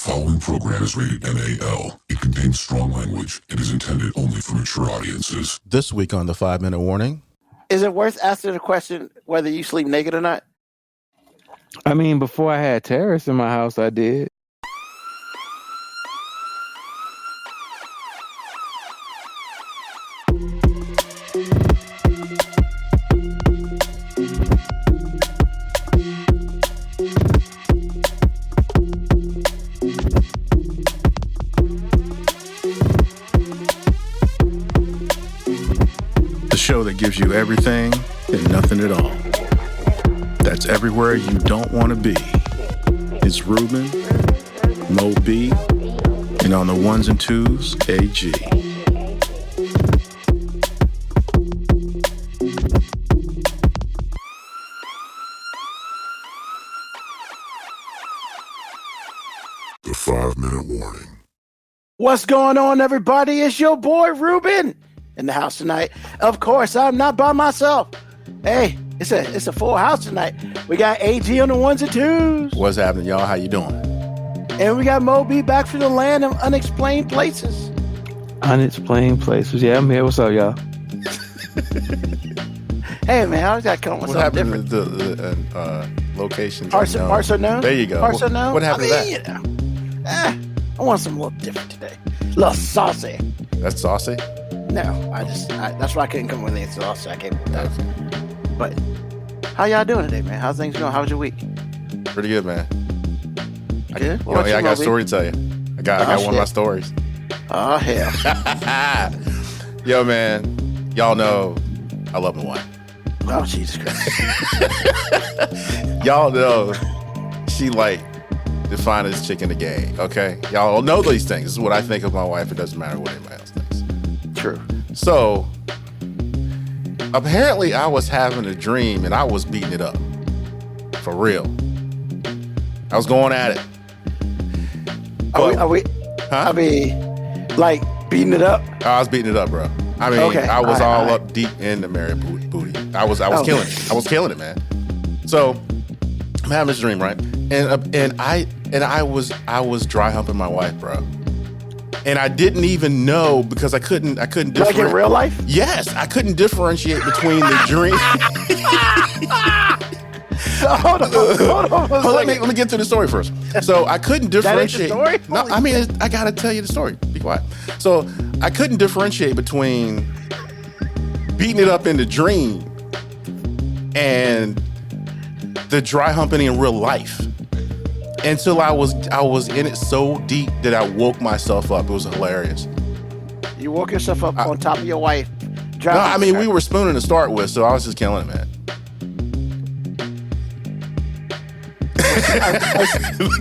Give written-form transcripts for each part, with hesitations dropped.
following program is rated MAL. It contains strong language and is intended only for mature audiences. This week on the 5-Minute Warning. Is it worth asking the question whether you sleep naked or not? I mean, before I had terrorists in my house, I did. The show that gives you everything and nothing at all. That's everywhere you don't want to be. It's Ruben, MoeB, and on the ones and twos, AG. The 5-Minute Warning. What's going on, everybody? It's your boy Ruben in the house tonight. Of course, I'm not by myself. Hey, it's a full house tonight. We got AG on the ones and twos. What's happening, y'all? How you doing? And we got MoeB back from the land of unexplained places. Unexplained places. Yeah, I'm here. What's up, y'all? Hey, man, I always got to come up with What something happened different. to the locations? Parts unknown. There you go. Parts unknown. What happened to that? You know, I want something a little different today. A little saucy. That's saucy? No, that's why I couldn't come with anything saucy. I can't. But how y'all doing today, man? How's things going? How was your week? Pretty good, man. Good. I got a story to tell you. I got one of my stories. Oh, hell. Yo, man, y'all know I love my wife. Oh, Jesus Christ. Y'all know she like the finest chick in the game, okay? Y'all know these things. This is what I think of my wife. It doesn't matter what anybody else thinks. True. So, apparently I was having a dream and I was beating it up. For real. I was going at it. Are we Huh? I mean, like, beating it up? I was beating it up, bro. I mean, Okay. I was All all right. up deep in the married booty. I was Oh. killing it. I was killing it, man. So I'm having this dream, right? And I was dry humping my wife, bro. And I didn't even know because I couldn't Like in real life? Yes, I couldn't differentiate between the dream. Hold on. Let me get to the story first. So I couldn't differentiate. That ain't the story? No, I mean I gotta tell you the story. Be quiet. So I couldn't differentiate between beating it up in the dream and the dry humping in real life until I was in it so deep that I woke myself up. It was hilarious. You woke yourself up on top of your wife. No, I mean we were spooning to start with, so I was just killing it, man.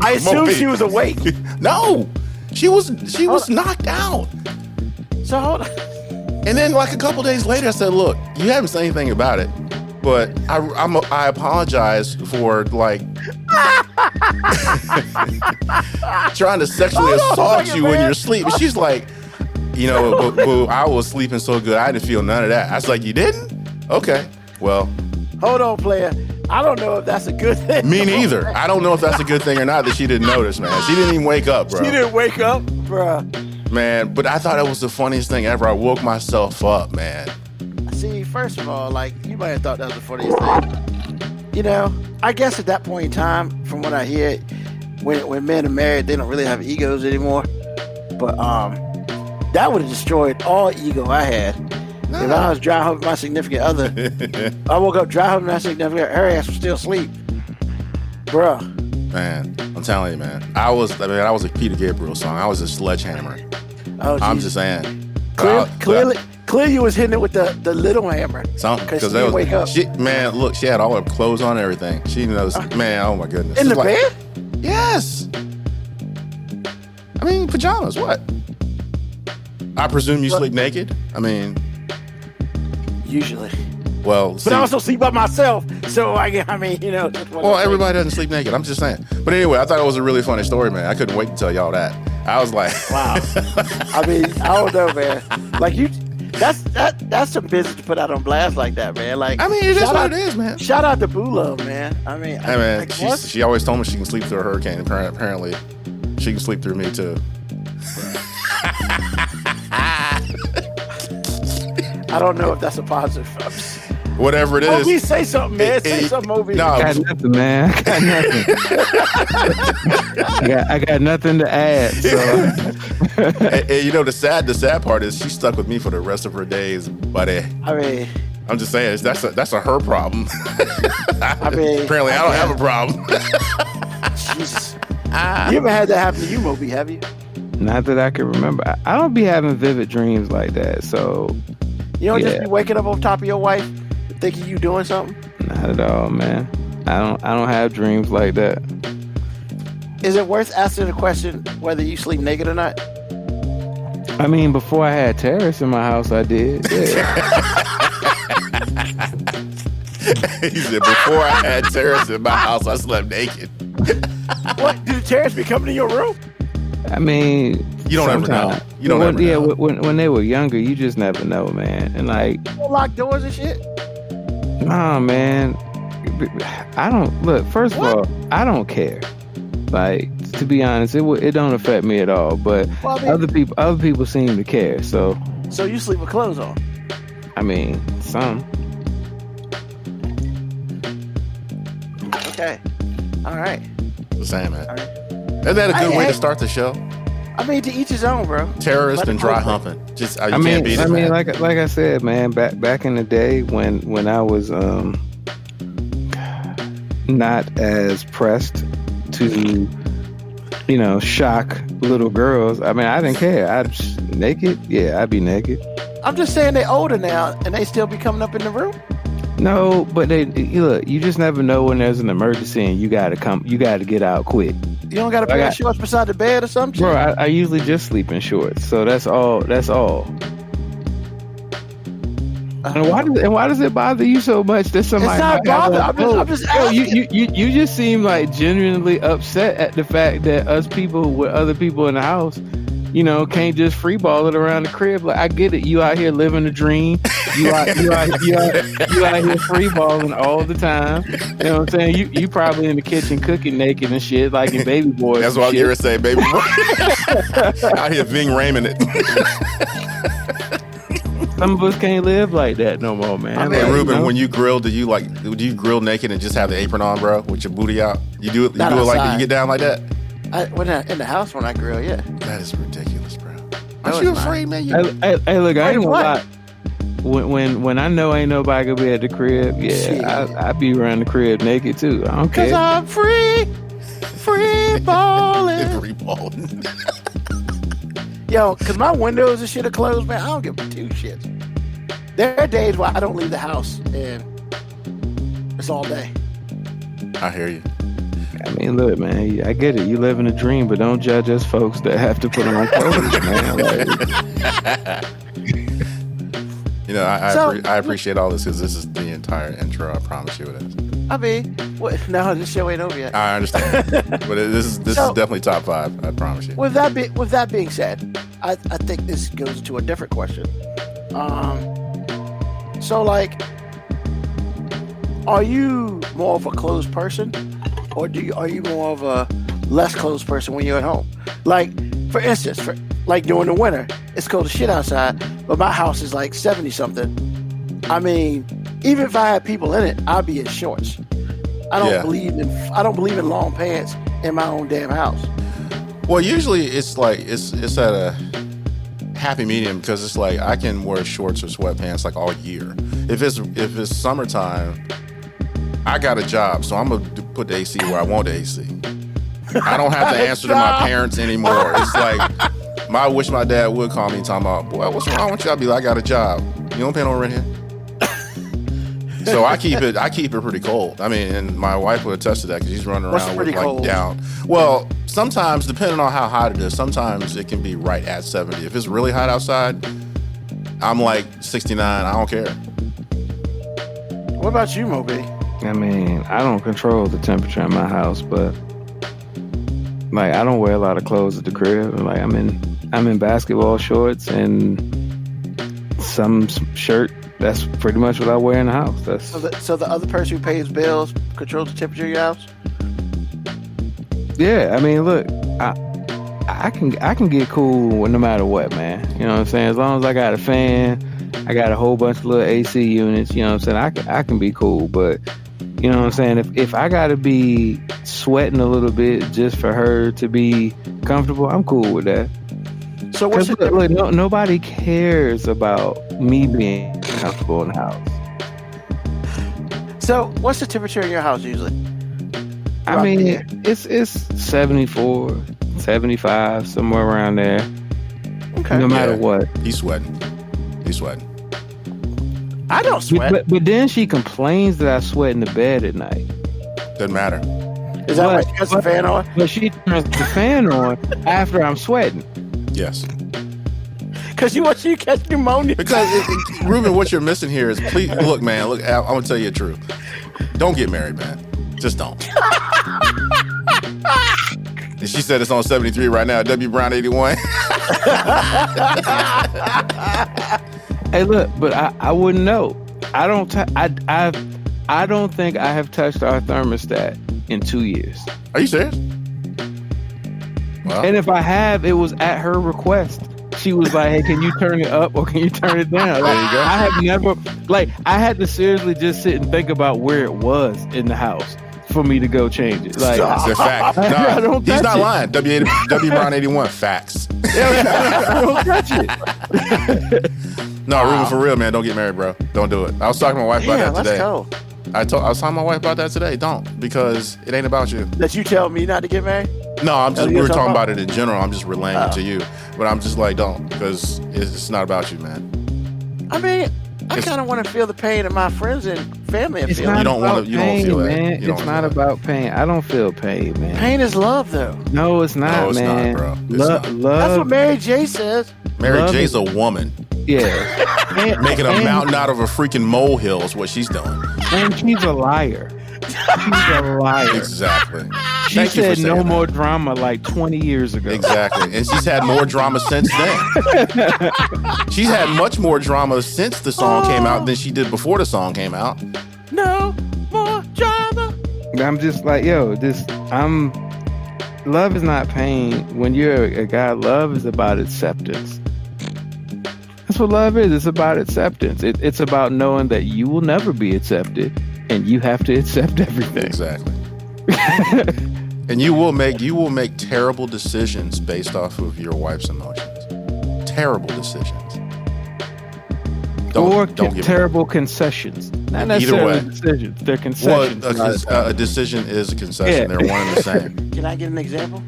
I assume she was awake. No, she was knocked out. So hold on. And then like a couple days later, I said, "Look, you haven't said anything about it, but I apologize for like trying to sexually assault you in your sleep." And she's like, "You know, boo, I was sleeping so good, I didn't feel none of that." I was like, "You didn't? Okay, well." Hold on, player. I don't know if that's a good thing. Me neither. I don't know if that's a good thing or not that she didn't notice, man. She didn't even wake up, bro. She didn't wake up, bruh. Man, but I thought it was the funniest thing ever. I woke myself up, man. See, first of all, like, you might have thought that was the funniest thing. You know, I guess at that point in time, from what I hear, when men are married, they don't really have egos anymore. But that would have destroyed all ego I had. If I was dry humping my significant other, I woke up dry humping my significant other, her ass was still asleep. Bruh. Man, I'm telling you, man. I was a Peter Gabriel song. I was a sledgehammer. Oh, I'm geez. just saying. Clearly you was hitting it with the little hammer. Something. Because she that didn't wake up. Man, look, she had all her clothes on and everything. She knows, man, oh my goodness. In It's the bed? Yes. I mean, pajamas, what? I presume you sleep naked? I mean... Usually. Well, But I also sleep by myself, so I mean, you know. Well, everybody doesn't sleep naked. I'm just saying. But anyway, I thought it was a really funny story, man. I couldn't wait to tell y'all that. I was like, wow. I mean, I don't know, man. Like that's some business to put out on blast like that, man. Like, I mean, it is what it is, man. Shout out to Boo Love, man. I mean, hey, man, she always told me she can sleep through a hurricane. Apparently, she can sleep through me too. I don't know if that's a positive. Whatever it is. MoeB, say something, man. Say something, MoeB. No, I got nothing, man. I got nothing. I got nothing to add. So. and you know the sad part is she stuck with me for the rest of her days, buddy. I mean, I'm just saying that's a her problem. I mean, apparently I don't have a problem. Jesus. You ever had that happen to you, MoeB? Have you? Not that I can remember. I don't be having vivid dreams like that. So You don't just be waking up on top of your wife, thinking you doing something. not at all, man. I don't have dreams like that. Is it worth asking the question whether you sleep naked or not? I mean, before I had terrorists in my house, I did. Yeah. He said, before I had terrorists in my house, I slept naked. What? Do the terrorists be coming to your room? I mean, You don't ever know. sometimes. You don't ever know. When they were younger, you just never know, man. And like, You lock doors and shit? nah, man. I don't look. First of all, I don't care. Like, to be honest, it don't affect me at all. But Well, I mean- other people seem to care. So So you sleep with clothes on? I mean, some. Okay. All right. The same, man. All right. Isn't that a good way Hey. to start the show? I mean, to each his own, bro. Terrorist Let and it dry go. humping. Just you I can't mean, beat it, man. like I said, man, back in the day when I was not as pressed to, shock little girls. I mean, I didn't care. Naked, yeah, I'd be naked. I'm just saying they're older now and they still be coming up in the room. No, but look, you just never know when there's an emergency and you gotta get out quick. You don't got a pair of shorts beside the bed or something? Bro, I usually just sleep in shorts, so that's all. And why does it bother you so much that somebody? It's not bother. I'm just asking. You just seem like genuinely upset at the fact that us people with other people in the house, can't just free ball it around the crib. Like, I get it. You out here living a dream. You out here free balling all the time. You know what I'm saying? You probably in the kitchen cooking naked and shit, like in Baby Boy. That's what I was going to say, baby boy. Out here Ving Raymond it. Some of us can't live like that no more, man. Hey, Like, Ruben, when you grill, do you grill naked and just have the apron on, bro, with your booty out? You do it Not like that? outside. You get down like that? In the house when I grill, yeah. That is ridiculous, bro. No, Aren't you it's not. afraid, man? Hey, look, I ain't gonna what? lie. When I know ain't nobody gonna be at the crib, Shit. I be around the crib naked too. I don't Cause care. I'm free balling. Free balling. Yo, cause my windows and shit are closed, man. I don't give two shits. There are days where I don't leave the house and it's all day. I hear you. I mean, look, man, I get it. You live in a dream, but don't judge us folks that have to put on clothes, man. Like, I appreciate all this because this is the entire intro. I promise you it is. I mean, what? No, this show ain't over yet. I understand, but this is definitely top 5. I promise you. With that being said, I think this goes to a different question. So like, are you more of a closed person, or are you more of a less closed person when you're at home? Like, for instance, like during the winter, it's cold as shit outside, but my house is like 70 something. I mean, even if I had people in it, I'd be in shorts. I don't believe in long pants in my own damn house. Well, usually it's like it's at a happy medium because it's like I can wear shorts or sweatpants like all year. If it's summertime, I got a job, so I'm gonna put the AC where I want the AC. I don't have to answer to my parents anymore. It's like I wish my dad would call me talking about, boy, what's wrong with you? I'd be like, I got a job. You don't pay no rent here. So I keep it pretty cold. I mean, and my wife would attest to that because she's running around with like cold? down. Well, sometimes depending on how hot it is, sometimes it can be right at 70. If it's really hot outside, I'm like 69. I don't care. What about you, MoeB? I mean, I don't control the temperature in my house, but like I don't wear a lot of clothes at the crib. Like I'm in basketball shorts and some shirt. That's pretty much what I wear in the house. So the other person who pays bills controls the temperature of your house? Yeah, I mean, look, I can get cool no matter what, man. You know what I'm saying? As long as I got a fan, I got a whole bunch of little AC units. You know what I'm saying? I can be cool, but you know what I'm saying? If I gotta be sweating a little bit just for her to be comfortable, I'm cool with that. So what's Look, nobody cares about me being comfortable in the house. So what's the temperature in your house usually? I mean, it's 74, 75, somewhere around there. Okay. No matter what. He's sweating. I don't sweat. But then she complains that I sweat in the bed at night. Doesn't matter. Is that why she has the fan on? But she turns the fan on after I'm sweating. Yes. Because you want you to catch pneumonia. Because Ruben, what you're missing here is, please look, man. Look, I'm gonna tell you the truth. Don't get married, man. Just don't. And she said it's on 73 right now. W Brown 81. Hey, look, but I wouldn't know. I don't think I have touched our thermostat in 2 years. Are you serious? Well, And if I have, it was at her request. She was like, "Hey, can you turn it up or can you turn it down?" Like, There you go. I have never, I had to seriously just sit and think about where it was in the house for me to go change it. Like, that's a fact. I Nah, don't he's touch not it. lying. W Brown 81. Facts. I don't touch it. No, Ruben, for real, man. Don't get married, bro. Don't do it. I was talking to my wife about Yeah, that today. let's go. I was talking to my wife about that today. Don't, because it ain't about you. That you tell me not to get married? No, I'm just. Oh, We you're were talking talking about it in general. I'm just relaying it to you, but I'm just like, don't, because it's not about you, man. I mean, I It's- kind of want to feel the pain of my friends and family. It's feel. not don't wanna- about you don't pain, feel that. man. You don't It's not feel that. about pain. I don't feel pain, man. Pain is love, though. No, it's not, No, it's not, man. bro. It's Lo- not. That's Love, what Mary J says. Mary Love J's is- a woman. yeah. And, Making a and- mountain out of a freaking molehill is what she's doing. And she's a liar. She's a liar. Exactly. She Thank you for said saying no that. more drama like 20 years ago. Exactly. And she's had more drama since then. She's had much more drama since the song came out than she did before the song came out. No more drama. I'm just like, love is not pain. When you're a guy, love is about acceptance. That's what love is. It's about acceptance. It's about knowing that you will never be accepted and you have to accept everything. Exactly. And you will make terrible decisions based off of your wife's emotions. Terrible decisions. Don't get terrible concessions. Not necessarily way. decisions. They're Well, concessions. a decision is a concession. Yeah. They're one and the same. Can I get an example?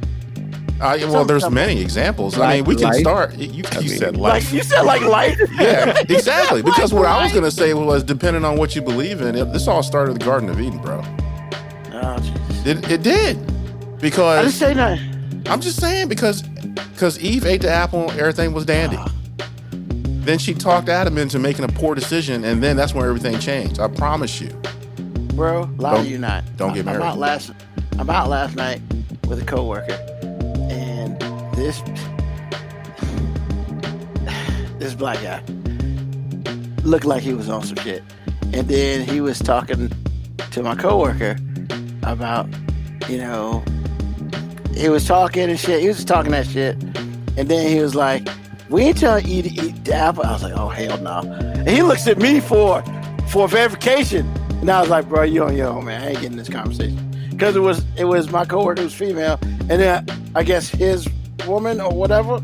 Well, there's many examples. I mean, we can Life. start. You said life. Like you said, like life. Yeah, exactly. Because what I was Life. going to say was, depending on what you believe in, this all started with the Garden of Eden, bro. Oh, Jesus. It did. I didn't Because say nothing. I'm just saying, because Eve ate the apple, everything was dandy. Then she talked Adam into making a poor decision, and then that's when everything changed. I promise you. Bro, lie to you not. Don't get married. I'm out last night with a coworker, and this black guy looked like he was on some shit. And then he was talking to my coworker about, he was talking and shit. He was just talking that shit. And then he was like, "We ain't telling you to eat the apple." I was like, "Oh, hell no." And he looks at me for verification. And I was like, "Bro, you on your own, man. I ain't getting this conversation." Because it was my coworker who's female, and then I guess his woman or whatever.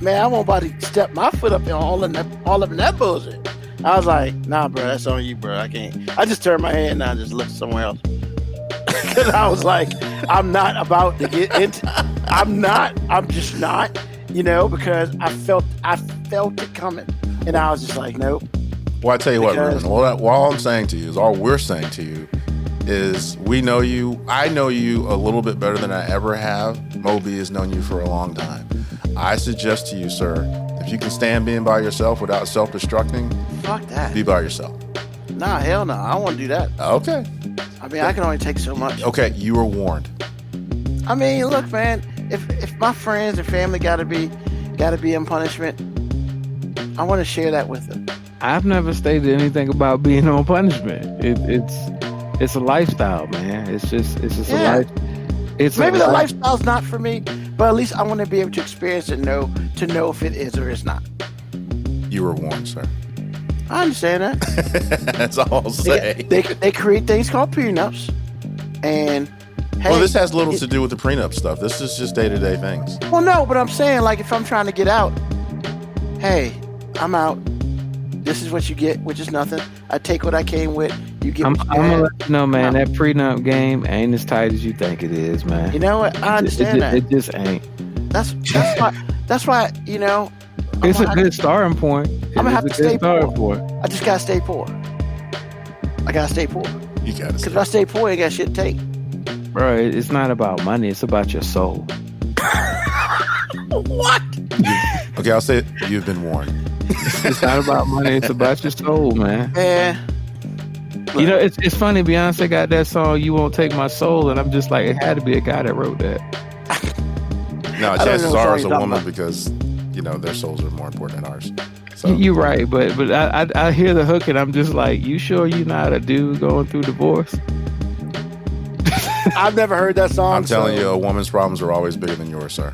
Man, I won't about to step my foot up in all of that bullshit. I was like, "Nah, bro, that's on you, bro. I can't." I just turned my head and I just looked somewhere else. Because I was like, I'm not about to get into. I'm just not. Because I felt it coming, and I was just like, nope. Well, I tell you what, Because- Ruben, all I'm saying to you is, all we're saying to you is, we know you. I know you a little bit better than I ever have. MoeB has known you for a long time. I suggest to you, sir, if you can stand being by yourself without self-destructing, Fuck that. be by yourself. Nah, hell no. I don't want to do that. Okay. I mean, I can only take so much. Okay, you were warned. I mean, look, man. If my friends and family gotta be in punishment, I want to share that with them. I've never stated anything about being on punishment. It's a lifestyle, man. It's just Yeah. a life. Maybe the lifestyle's not for me, but at least I want to be able to experience it, know if it is or is not. You were warned, sir. I understand that. That's all I'll say. They create things called prenups, and hey, Well, this has little to do with the prenup stuff. This is just day-to-day things. Well, no, but I'm saying, like, if I'm trying to get out, hey, I'm out. This is what you get, which is nothing. I take what I came with. You get. I'm what you gonna had. let you know, man. That prenup game ain't as tight as you think it is, man. You know what? I understand that. It just ain't. That's why. You know. It's a good starting point. I'm gonna have to stay poor. poor. I just gotta stay poor. I gotta stay poor. You gotta Because if I stay poor, I got shit to take. Bro, it's not about money. It's about your soul. What? Okay, I'll say it. You've been warned. It's not about money. It's about your soul, man. Yeah. You know, it's funny. Beyonce got that song, "You Won't Take My Soul," and I'm just like, it had to be a guy that wrote that. No, don't chances know are what it's a you're woman talking because, you know, their souls are more important than ours. So You're right, but I hear the hook and I'm just like, you sure you're not a dude going through divorce? I've never heard that song. I'm telling you, a woman's problems are always bigger than yours, sir.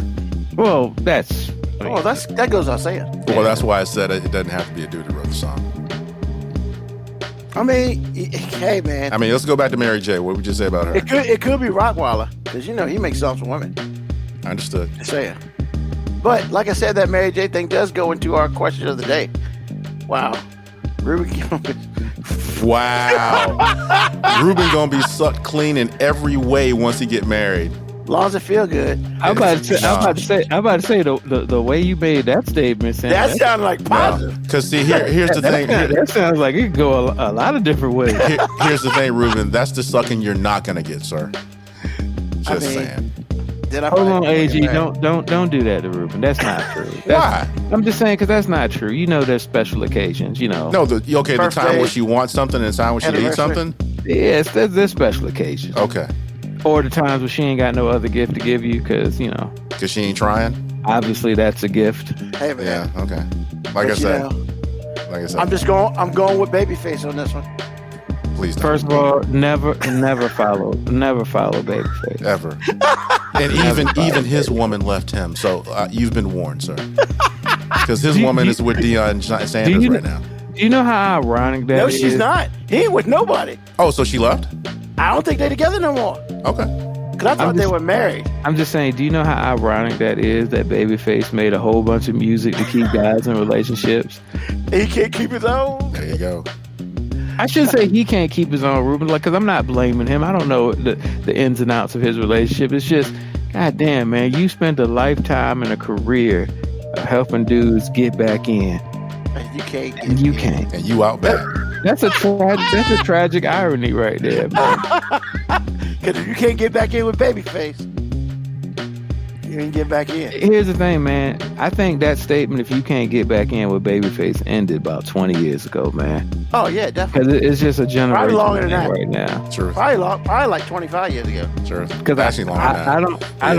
Well, that's. Oh, that goes without saying. Well, that's why I said it doesn't have to be a dude that wrote the song. I mean, hey man. I mean, let's go back to Mary J. What would you say about her? It could be Rottweiler because you know he makes songs for women. I understood. Just saying. But like I said, that Mary J thing does go into our question of the day. Wow, Ruben. Wow. Ruben gonna be sucked clean in every way once he get married. As long as it feel good. I'm about to say the way you made that statement. Sam, That sounded like positive. Because see, here's the thing. That sounds like it could go a lot of different ways. Here's the thing, Ruben. That's the sucking you're not gonna get, sir. Just saying. Hold on, AG. Don't do that to Ruben. That's not true. Why? I'm just saying because that's not true. You know, there's special occasions. You know. No, the time where she wants something and the time where she needs Anniversary. something. Yes, there's special occasions. Okay. Or the times where she ain't got no other gift to give you because, you know. Because she ain't trying? Obviously, that's a gift. Hey man. Yeah, okay. Like I said. I'm going with Babyface on this one. Please don't. First of all, never follow Babyface. Ever. And even his woman left him. So you've been warned, sir. Because his woman is with Deion Sanders right now. Do you know how ironic that is? No, she's not. He ain't with nobody. Oh, so she left? I don't think they're together no more. Okay. Because I thought they were married. I'm just saying, do you know how ironic that is that Babyface made a whole bunch of music to keep guys in relationships? He can't keep his own. There you go. I should say he can't keep his own, Ruben, because I'm not blaming him. I don't know the ins and outs of his relationship. It's just, God damn, man, you spent a lifetime and a career of helping dudes get back in. And you can't. And you can't. And you out back. That's a tragic irony right there, man. Because if you can't get back in with Babyface, you ain't get back in. Here's the thing, man. I think that statement, if you can't get back in with Babyface, ended about 20 years ago, man. Oh yeah, definitely. Because it's just a generation Probably longer than that right now. Sure. Probably like 25 years ago. Sure. Because Actually longer than that. I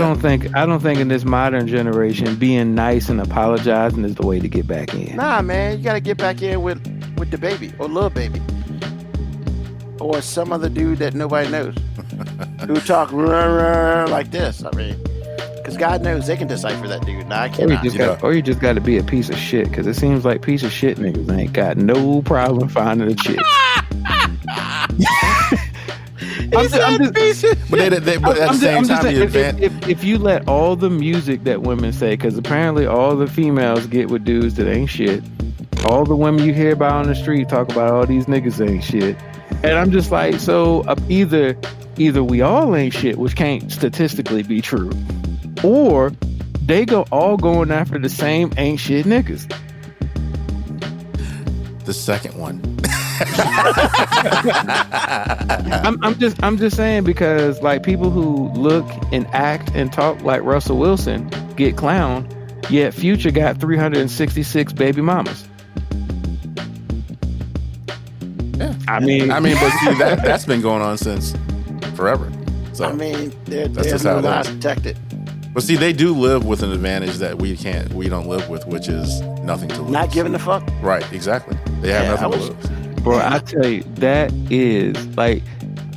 don't think in this modern generation being nice and apologizing is the way to get back in. Nah, man, you gotta get back in with the baby or little baby or some other dude that nobody knows who talk like this. I mean, because God knows they can decipher that dude. Nah, I cannot. Or you just got to be a piece of shit, because it seems like piece of shit niggas ain't got no problem finding a chick. But at the same time, if you let all the music that women say, because apparently all the females get with dudes that ain't shit. All the women you hear about on the street talk about all these niggas ain't shit. And I'm just like, so either we all ain't shit, which can't statistically be true, or they all going after the same ain't shit niggas. The second one. I'm just saying, because like people who look and act and talk like Russell Wilson get clowned, yet Future got 366 baby mamas. Yeah. I mean, but see, that's been going on since forever. So I mean, that's there's just how no it lies is. protected. But see, they do live with an advantage that we don't live with, which is nothing to lose. Not giving a fuck. Right, exactly. They have nothing to lose. Bro, I tell you, that is like.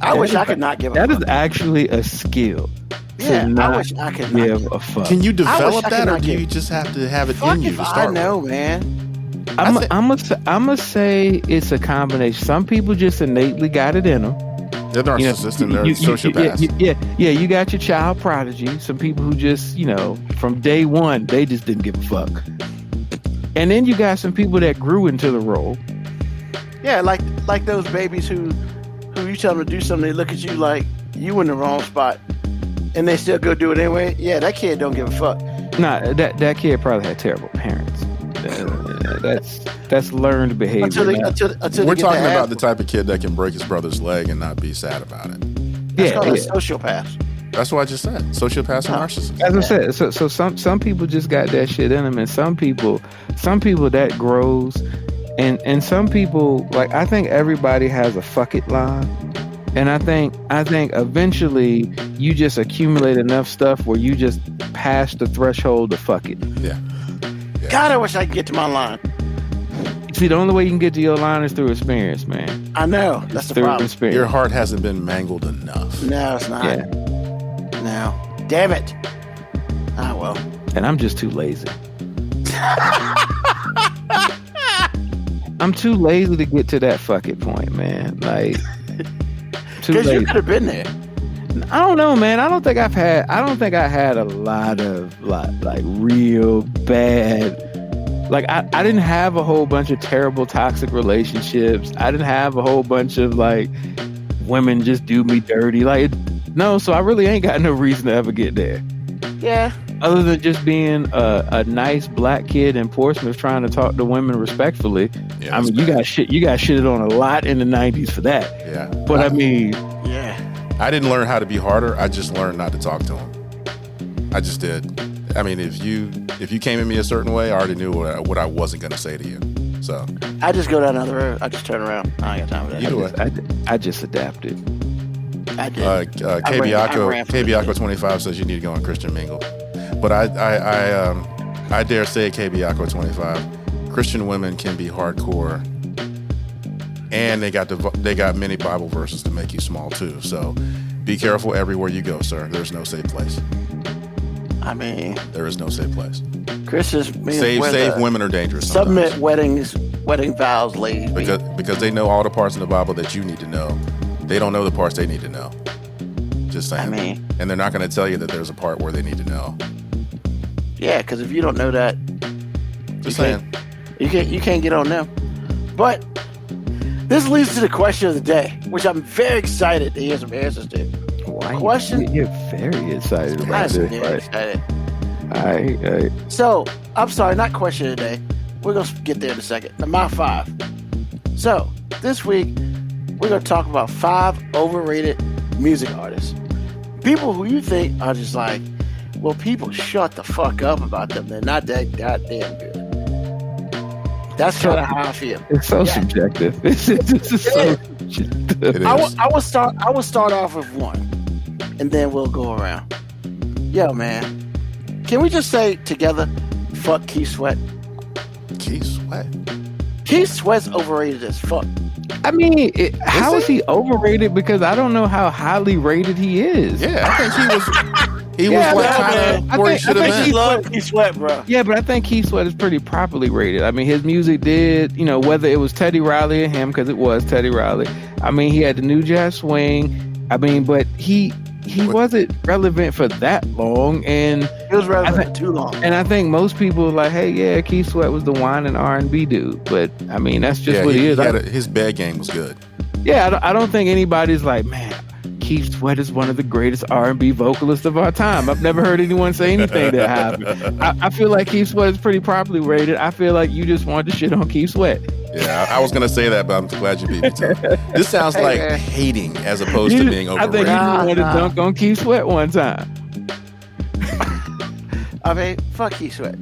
I wish I could not give a fuck. That fuck. is actually a skill. Yeah, not I wish I could give not. a fuck. Can you I develop wish I that, could or not do give- you just have to have it Fuck in you if to I start know, with? man. I'm I gonna say it's a combination. Some people just innately got it in them. They're narcissists and they're sociopaths. Yeah, you got your child prodigy. Some people who just, from day one, they just didn't give a fuck. And then you got some people that grew into the role. Yeah, like those babies who you tell them to do something, they look at you like you in the wrong spot, and they still go do it anyway. Yeah, that kid don't give a fuck. Nah, that kid probably had terrible parents. That's learned behavior. Until We're they talking get about the type of kid that can break his brother's leg and not be sad about it. That's called a sociopath. That's what I just said. Sociopaths and narcissists. As I said, so some people just got that shit in them, and some people that grows, and some people, like, I think everybody has a fuck it line, and I think eventually you just accumulate enough stuff where you just pass the threshold to fuck it. Yeah. God, I wish I could get to my line. See, the only way you can get to your line is through experience, man. I know. That's the Through problem. experience. Your heart hasn't been mangled enough. No, it's not. Yeah. No. Damn it. Ah, well. And I'm just too lazy. I'm too lazy to get to that fuck it point, man. Like, too Because you lazy. could have been there. I don't know, man. I don't think I had a lot of like real bad. Like, I didn't have a whole bunch of terrible toxic relationships. I didn't have a whole bunch of like women just do me dirty. Like, no, so I really ain't got no reason to ever get there. Yeah. Other than just being a nice black kid in Portsmouth trying to talk to women respectfully. Yeah, I mean, you got shitted on a lot in the 90s for that. Yeah. But I mean, Yeah. I didn't learn how to be harder. I just learned not to talk to him. I just did. I mean, if you came at me a certain way, I already knew what I wasn't going to say to you. So I just go down another road. I just turn around. I ain't got time for that. Either way. I just adapted. I did. KBIACO 25 says you need to go on Christian Mingle. But I dare say, KBIACO 25, Christian women can be hardcore, and they got many Bible verses to make you small too. So be careful everywhere you go, sir. There's no safe place. I mean, There is no safe place. Christians Safe women are dangerous. Submit sometimes. wedding vows, ladies. because they know all the parts in the Bible that you need to know. They don't know the parts they need to know. Just saying. I mean, and they're not going to tell you that there's a part where they need to know. yeah, because if you don't know that, Just saying. you can't get on them. But this leads to the question of the day, which I'm very excited to hear some answers to. Why Question? you're very excited I'm about this, very right? excited. I So, I'm sorry, not question of the day. We're going to get there in a second. My 5. So, this week, we're going to talk about 5 overrated music artists. People who you think are just like, well, people shut the fuck up about them. They're not that goddamn good. That's kind of how I feel. it's so Yeah. subjective. This is so subjective. It is. I will start off with one, and then we'll go around. Yo, man, can we just say together, fuck Keith Sweat? Keith Sweat. Keith Sweat's overrated as fuck. I mean, how is he overrated? Because I don't know how highly rated he is. Yeah, I think he was. He Yeah, was like man, kind I of where he think- should I have think been. Love Keith Sweat, bro. Yeah, but I think Keith Sweat is pretty properly rated. I mean, his music did, whether it was Teddy Riley or him, because it was Teddy Riley. I mean, he had the New Jack Swing. I mean, but he wasn't relevant for that long, and It was relevant for too long. and I think most people are like, hey, yeah, Keith Sweat was the wine and R&B dude. But I mean, that's just Yeah, what he is. his bed game was good. I don't think anybody's like, man, Keith Sweat is one of the greatest R&B vocalists of our time. I've never heard anyone say anything that happened. I feel like Keith Sweat is pretty properly rated. I feel like you just wanted to shit on Keith Sweat. Yeah, I was gonna say that, but I'm glad you beat me to it. This sounds Hey, like man. hating as opposed to being I think overrated. you just wanted to Nah. dunk on Keith Sweat one time. I mean, fuck Keith Sweat.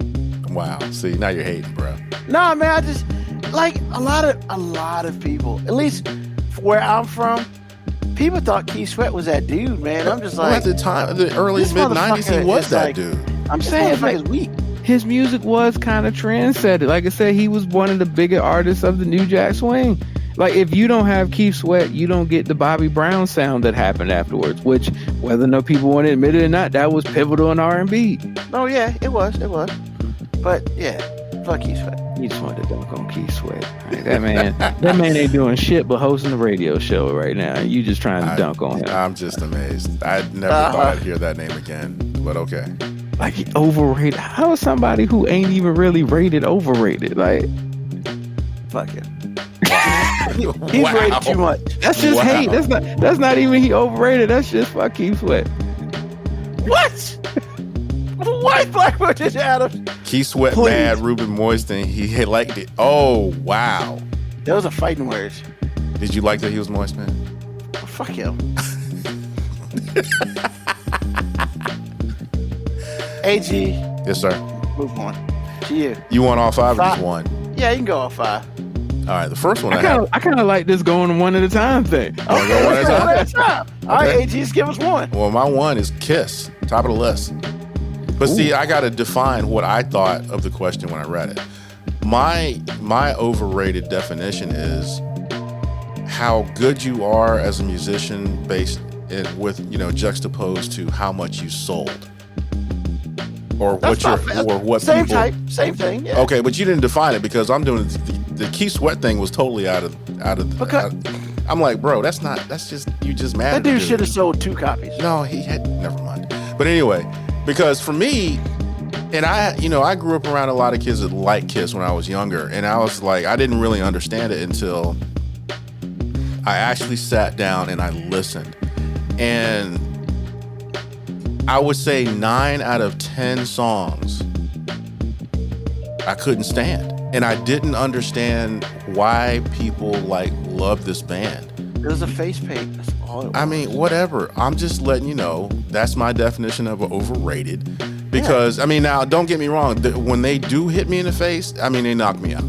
Wow. See, now you're hating, bro. No, man, I just like a lot of people, at least where I'm from, people thought Keith Sweat was that dude, man. I'm just Well, like, at the time, the early this mid '90s, he motherfucker was is that like- dude. I'm This saying, motherfucker- fucker's weak. His music was kind of trendsetting. Like I said, he was one of the bigger artists of the New Jack Swing. Like, if you don't have Keith Sweat, you don't get the Bobby Brown sound that happened afterwards, which, whether or not people want to admit it or not, that was pivotal in R&B. Oh, yeah, it was. But, yeah, fuck Keith Sweat. You just wanted to dunk on Keith Sweat. Like, that man ain't doing shit but hosting a radio show right now. And you just trying to dunk on him. I'm just amazed. I never thought I'd hear that name again, but okay. Like, he overrated. How is somebody who ain't even really rated overrated? Like, fuck him. He's rated too much. That's just hate. That's not even he overrated. That's just fuck Keith Sweat. What? What? Blackbird just Adams? Keith Sweat, Please. mad, Ruben Moisten. He liked it. Oh, wow. Those are fighting words. Did you like that he was moist, man? Oh, fuck him. AG. Yes, sir. Move on. To you. You want all five or just one? Yeah, you can go all five. All right, the first one I kind of like this going one at a time thing. Go one at a time? All right, AG, just give us one. Well, my one is Kiss, top of the list. But see, I got to define what I thought of the question when I read it. My overrated definition is how good you are as a musician based with juxtaposed to how much you sold. Or what same people, type, same thing. Yeah. Okay, but you didn't define it because I'm doing the Keith Sweat thing was totally out of. I'm like, bro, that's just you just mad. That dude should have sold 2 copies. No, he had. Never mind. But anyway, because for me, and I grew up around a lot of kids that liked Kiss when I was younger, and I was like, I didn't really understand it until I actually sat down and I listened, and I would say 9 out of 10 songs I couldn't stand. And I didn't understand why people love this band. It was a face paint. That's all it was. I mean, whatever. I'm just letting you know that's my definition of overrated. Because, now, don't get me wrong. When they do hit me in the face, they knock me out.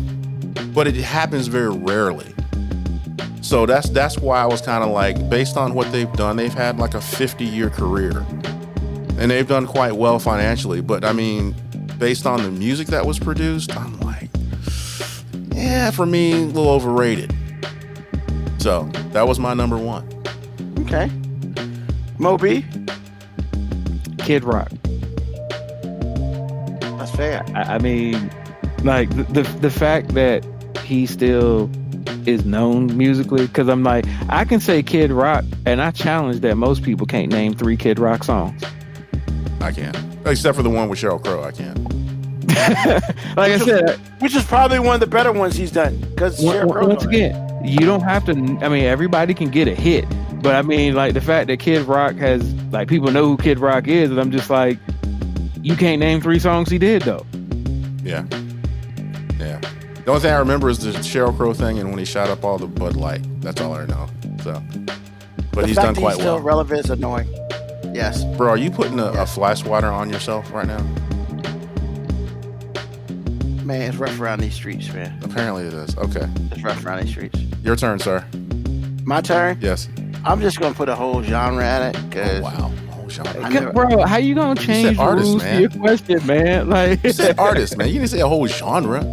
But it happens very rarely. So that's why I was kind of like, based on what they've done, they've had like a 50-year career. And they've done quite well financially. But, based on the music that was produced, I'm like, yeah, for me, a little overrated. So, that was my number one. Okay. MoeB? Kid Rock. That's fair. The fact that he still is known musically, because I'm like, I can say Kid Rock, and I challenge that most people can't name 3 Kid Rock songs. I can. Except for the one with Sheryl Crow, I can. Like I said, which is probably one of the better ones he's done. Because once again, you don't have to. Everybody can get a hit, but the fact that Kid Rock has people know who Kid Rock is, and I'm just like, you can't name 3 songs he did though. Yeah. The only thing I remember is the Sheryl Crow thing, and when he shot up all the Bud Light. That's all I know. So, but he's done quite well. Still relevant is annoying. Yes. Bro, are you putting a fly swatter on yourself right now? Man, it's rough around these streets, man. Apparently it is. Okay. It's rough around these streets. Your turn, sir. My turn? Yes. I'm just going to put a whole genre at it. Cause wow. Whole genre. Bro, how you going to change the rules to your question, man? You said artist, man. You didn't say a whole genre.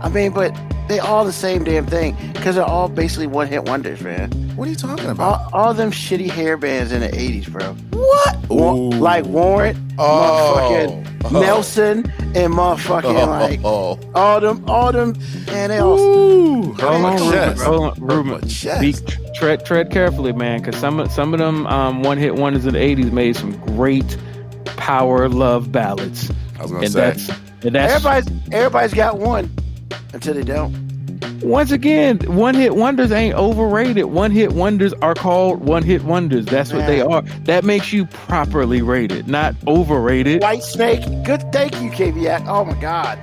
But they all the same damn thing because they're all basically one-hit wonders, man. What are you talking about? All them shitty hair bands in the 80s, bro. What? Like Warrant, motherfucking Nelson, and motherfucking all them, and they all. Hold on, Ruben. Tread carefully, man, because some of them one-hit wonders in the 80s made some great power love ballads. I was gonna say. Everybody's got one until they don't. Once again, one-hit wonders ain't overrated. One-hit wonders are called one-hit wonders. That's what they are. That makes you properly rated, not overrated. Whitesnake. Good, thank you, KVX. Oh, my God.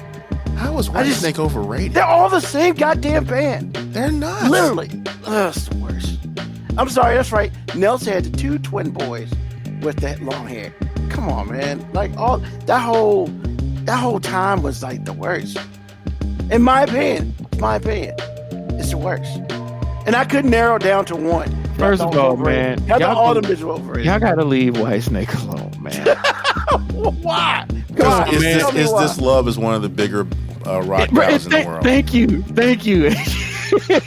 How is Whitesnake overrated? They're all the same goddamn band. They're not. Literally. That's the worst. I'm sorry, that's right. Nelson had the 2 twin boys with that long hair. Come on, man. All that whole time was the worst. In my opinion, it's the worst. And I couldn't narrow down to one. First of all, man, all them is overrated. Y'all gotta leave Whitesnake alone, man. Why? Is This Love is one of the bigger rock ballads in the world. Thank you.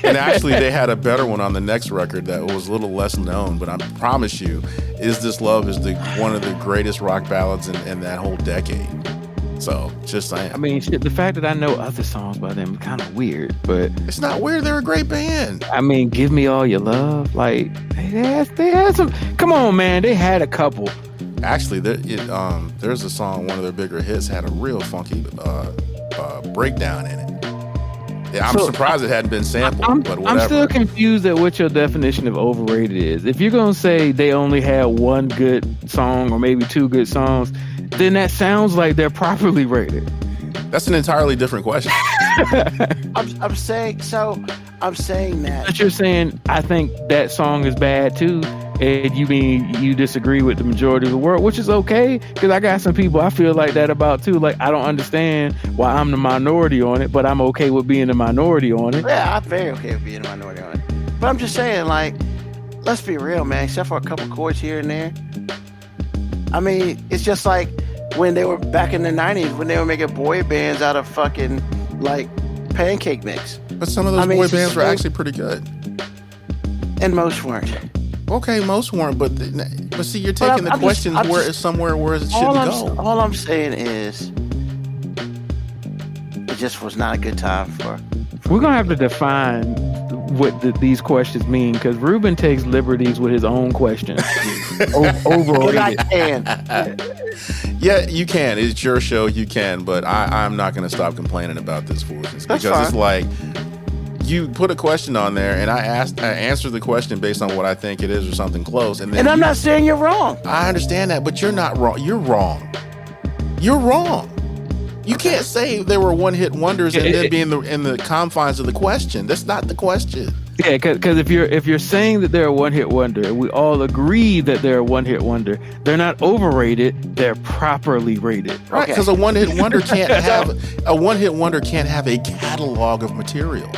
And actually, they had a better one on the next record that was a little less known, but I promise you, Is This Love is one of the greatest rock ballads in that whole decade. So, just saying. I mean, shit, the fact that I know other songs by them is kind of weird, but... It's not weird. They're a great band. I mean, Give Me All Your Love. Like, they had some... Come on, man. They had a couple. Actually, there's a song, one of their bigger hits, had a real funky breakdown in it. Yeah, I'm surprised it hadn't been sampled, but whatever. I'm still confused at what your definition of overrated is. If you're going to say they only had one good song or maybe two good songs, then that sounds like they're properly rated. That's an entirely different question. I'm saying that. But you're saying, I think that song is bad too, and you mean you disagree with the majority of the world, which is okay, because I got some people I feel like that about too. Like, I don't understand why I'm the minority on it, but I'm okay with being the minority on it. Yeah, I'm very okay with being the minority on it. But I'm just saying, like, let's be real, man. Except for a couple chords here and there. I mean, it's just like when they were back in the 90s, when they were making boy bands out of fucking, like, pancake mix. But some of those boy bands were actually pretty good. And most weren't. Okay, most weren't, but see, you're taking the questions somewhere where it shouldn't go. All I'm saying is, it just was not a good time for We're going to have to define what these questions mean, because Ruben takes liberties with his own questions. Overrated. I can. Yeah, you can. It's your show. You can. But I'm not going to stop complaining about this foolishness. That's because fine. It's like, you put a question on there, and I answered the question based on what I think it is or something close. And I'm not saying you're wrong. I understand that, but you're not wrong. You're wrong. You're wrong. You can't say they were one-hit wonders and then be in the confines of the question. That's not the question. Yeah, because if you're saying that they're a one-hit wonder, and we all agree that they're a one-hit wonder, they're not overrated. They're properly rated. Right? Because a one-hit wonder can't have a catalog of material.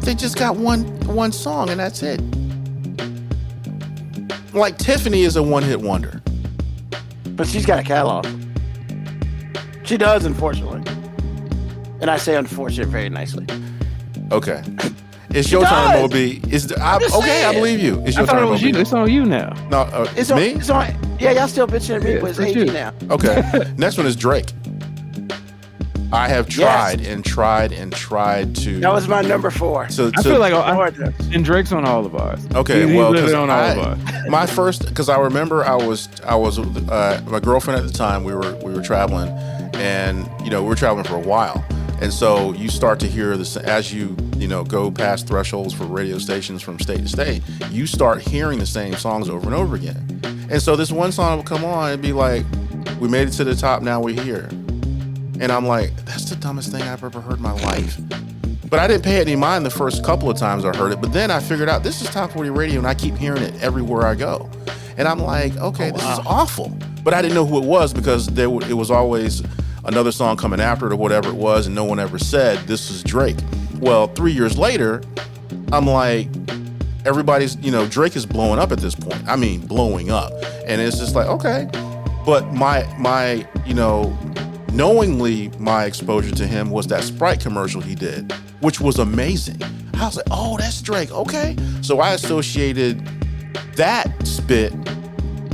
They just got one song and that's it. Like Tiffany is a one-hit wonder, but she's got a catalog. She does, unfortunately. And I say unfortunate very nicely. Okay. It's your turn, MoeB. I believe you. It's your turn, MoeB. It's on you now. No, it's me? Yeah, y'all still bitching at me, but it's AG now. Okay. Next one is Drake. I have tried and tried to. That was my number 4. I feel like and Drake's on all of ours. Okay, he's well, on all of ours. My first, because I remember I was with my girlfriend at the time. We were traveling, and we were traveling for a while, and so you start to hear this as you go past thresholds for radio stations from state to state. You start hearing the same songs over and over again, and so this one song would come on and be like, "We made it to the top, now we're here." And I'm like, that's the dumbest thing I've ever heard in my life. But I didn't pay any mind the first couple of times I heard it. But then I figured out this is Top 40 radio, and I keep hearing it everywhere I go. And I'm like, okay, this is awful. But I didn't know who it was because it was always another song coming after it or whatever it was, and no one ever said, this is Drake. Well, 3 years later, I'm like, everybody's, Drake is blowing up at this point. I mean, blowing up. And it's just like, okay. But my knowingly, my exposure to him was that Sprite commercial he did, which was amazing. I was like, oh, that's Drake. Okay. So I associated that spit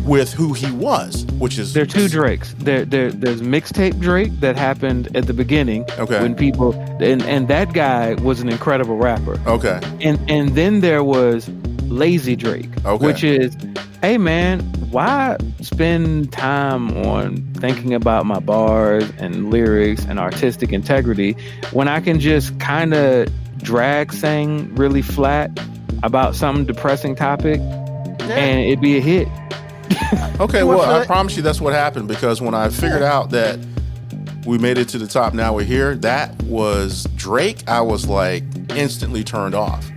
with who he was, which is... There are two Drakes. There's mixtape Drake that happened at the beginning. Okay. When people... And that guy was an incredible rapper. Okay. And then there was Lazy Drake. Okay. Which is, hey, man, why spend time on thinking about my bars and lyrics and artistic integrity when I can just kind of drag sing really flat about some depressing topic and it'd be a hit? Okay, well, I promise you that's what happened, because when I figured out that we made it to the top, now we're here, that was Drake, I was like instantly turned off.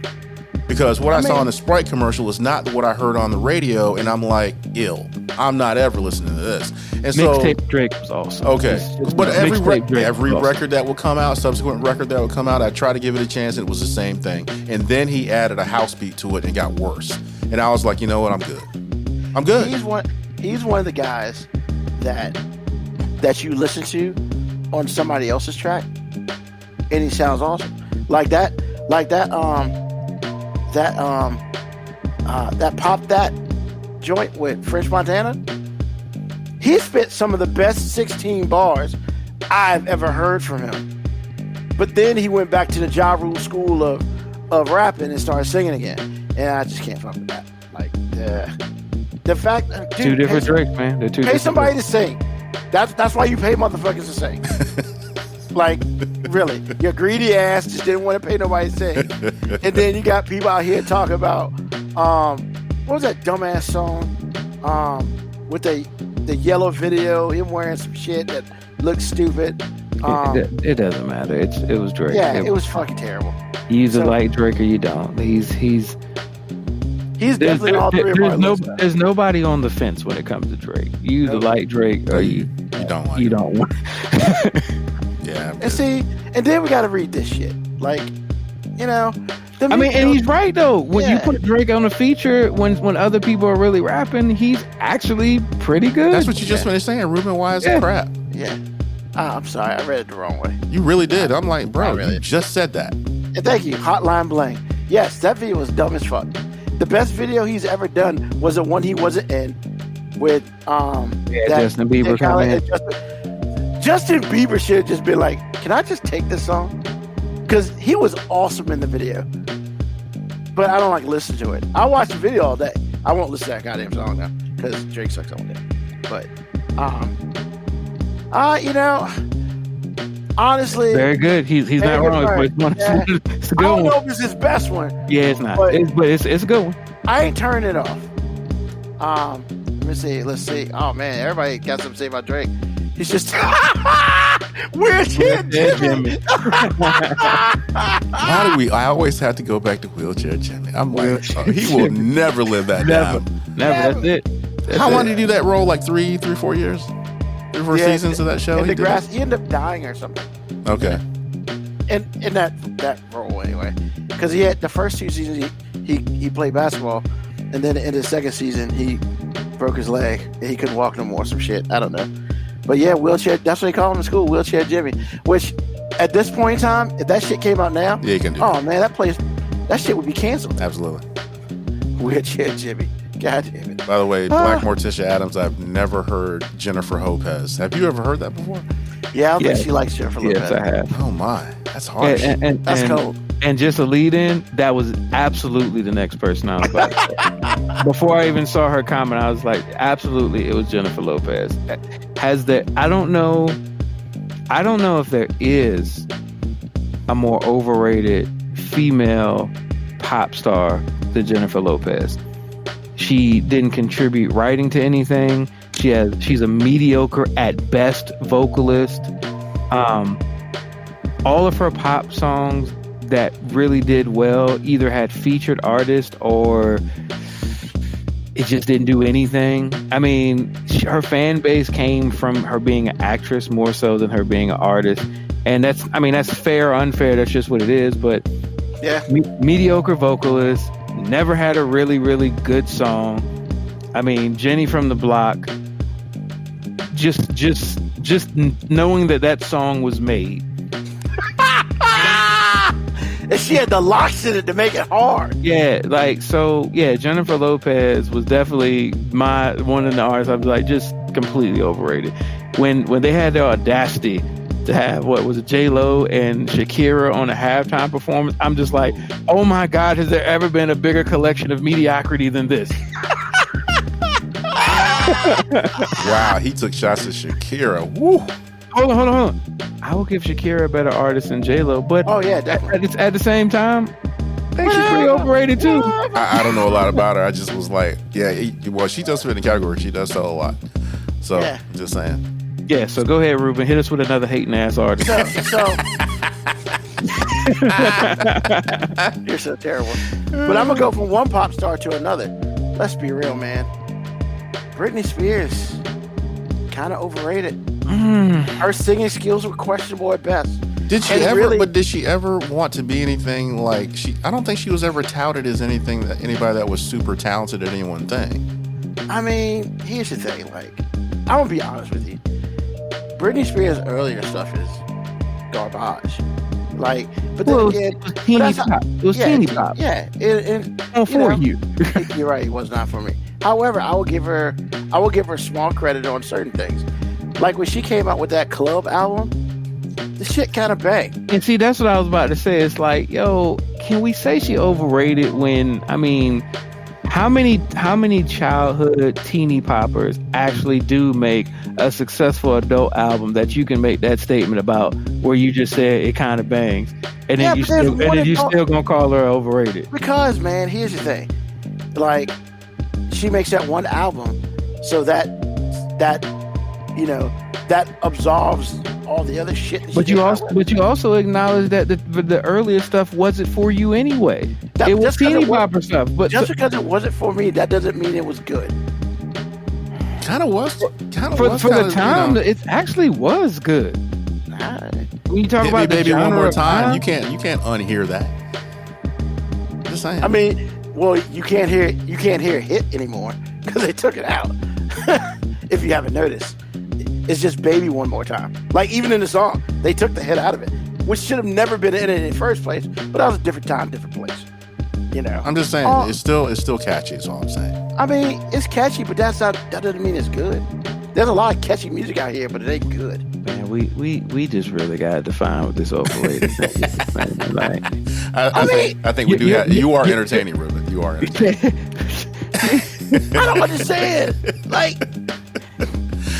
Because what I saw in the Sprite commercial is not what I heard on the radio, and I'm like, ill. I'm not ever listening to this. And so, mixtape Drake was awesome. Okay, but every record that would come out, subsequent record that would come out, I tried to give it a chance, and it was the same thing. And then he added a house beat to it, and it got worse. And I was like, you know what? I'm good. I'm good. He's one of the guys that you listen to on somebody else's track, and he sounds awesome. Like that. Like that Pop That joint with French Montana. He spit some of the best 16 bars I've ever heard from him. But then he went back to the Ja Rule school of rapping and started singing again. And I just can't fuck with that. Like the fact, dude, two different Drakes, man. They're two. Pay different somebody Drakes. to sing. That's why you pay motherfuckers to sing. Like, really, your greedy ass just didn't want to pay nobody to sing. And then you got people out here talking about what was that dumbass song with the yellow video, him wearing some shit that looks stupid. It doesn't matter. It was Drake. Yeah, it was fucking terrible. You either like Drake or you don't. He's definitely all three of our lists. There's nobody on the fence when it comes to Drake. You either like Drake or you don't like. You don't want. Yeah. And see, and then we got to read this shit. Like, you know. I mean, and he's right though. When you put Drake on a feature, when other people are really rapping, he's actually pretty good. That's what you just finished saying. Ruben Wise is crap. Yeah. I'm sorry, I read it the wrong way. You really did. I'm like, bro, you just said that. And thank you, Hotline Bling. Yes, that video was dumb as fuck. The best video he's ever done was the one he wasn't in with Justin Bieber coming. Justin Bieber should have just been like, "Can I just take this song?" Because he was awesome in the video. But I don't like listen to it. I watch the video all day. I won't listen to that goddamn song now because Drake sucks on it. But you know, honestly, very good. He's not wrong. It's a good I don't one. know if it's his best one. Yeah, it's not. But It's a good one. I ain't turning it off. Let me see. Let's see. Oh man, everybody got something to say about Drake. He's just wheelchair Jimmy. Why do we? I always have to go back to wheelchair Jimmy. I'm like, he will never live that down. Never. That's it. How long did he do that role? Like 3, 4 years? 3 or 4 seasons of that show? In the grass, he ended up dying or something. Okay. In that role anyway, because he had the first 2 seasons he played basketball, and then in the second season he broke his leg and he couldn't walk no more. Some shit. I don't know. But yeah, wheelchair. That's what they call him in school, wheelchair Jimmy. Which, at this point in time, if that shit came out now, yeah, you can do. Oh man, that shit would be canceled. Absolutely. Wheelchair Jimmy. God damn it. By the way, Black Morticia Adams. I've never heard Jennifer Lopez. Have you ever heard that before? Yeah, I don't think she likes Jennifer Lopez. Yes, I have. Oh my, that's harsh. That's cold. And just a lead in, that was absolutely the next person I was about to say. Before I even saw her comment, I was like, absolutely, it was Jennifer Lopez. I don't know if there is a more overrated female pop star than Jennifer Lopez. She didn't contribute writing to anything. She's a mediocre at best vocalist. All of her pop songs that really did well either had featured artists or it just didn't do anything. I mean, her fan base came from her being an actress more so than her being an artist. And that's fair or unfair. That's just what it is. But yeah, mediocre vocalist, never had a really, really good song. I mean, Jenny from the Block, just knowing that song was made. And she had the locks in it to make it hard. Yeah, Jennifer Lopez was definitely one of the artists I was like just completely overrated. When they had the audacity to have J-Lo and Shakira on a halftime performance, I'm just like, oh my God, has there ever been a bigger collection of mediocrity than this? Wow, he took shots at Shakira. Woo. Hold on. I will give Shakira a better artist than J-Lo, but definitely. At the same time, I think she's pretty overrated too. I don't know a lot about her. I just was like, she does fit in the category. She does sell a lot. So, just saying. Yeah, so go ahead, Ruben. Hit us with another hating ass artist. You're so terrible. But I'm going to go from one pop star to another. Let's be real, man. Britney Spears, kind of overrated. Her singing skills were questionable at best. Did she ever want to be anything like I don't think she was ever touted as anybody that was super talented at any one thing. I mean, here's the thing. Like, I'm gonna be honest with you. Britney Spears' earlier stuff is garbage. Like, but then again, it was teeny pop. It was teeny pop. Yeah, For you. You're right. It was not for me. However, I will give her small credit on certain things. Like when she came out with that Club album, the shit kind of banged. And see, that's what I was about to say. It's like, yo, can we say she overrated when, I mean, how many childhood teeny poppers actually do make a successful adult album that you can make that statement about, where you just said it kind of bangs, and then you still gonna call her overrated? Because, man, here's the thing. Like, she makes that one album so that absolves all the other shit. But you also acknowledge that the earlier stuff wasn't for you anyway. It was teeny popper stuff. But just because it wasn't for me, that doesn't mean it was good. Kind of was. For the time, it actually was good. When you talk about baby one more time, you can't unhear that. Just saying. I mean, well, you can't hear Hit anymore because they took it out. If you haven't noticed, it's just Baby One More Time. Like, even in the song, they took the hit out of it, which should have never been in it in the first place. But that was a different time, different place. You know. I'm just saying, it's still catchy. Is all I'm saying. I mean, it's catchy, but that doesn't mean it's good. There's a lot of catchy music out here, but it ain't good. Man, we just really got to define what this overrated thing is. Like, I think we do. You are entertaining, Ruben. You are entertaining. I don't understand. Like,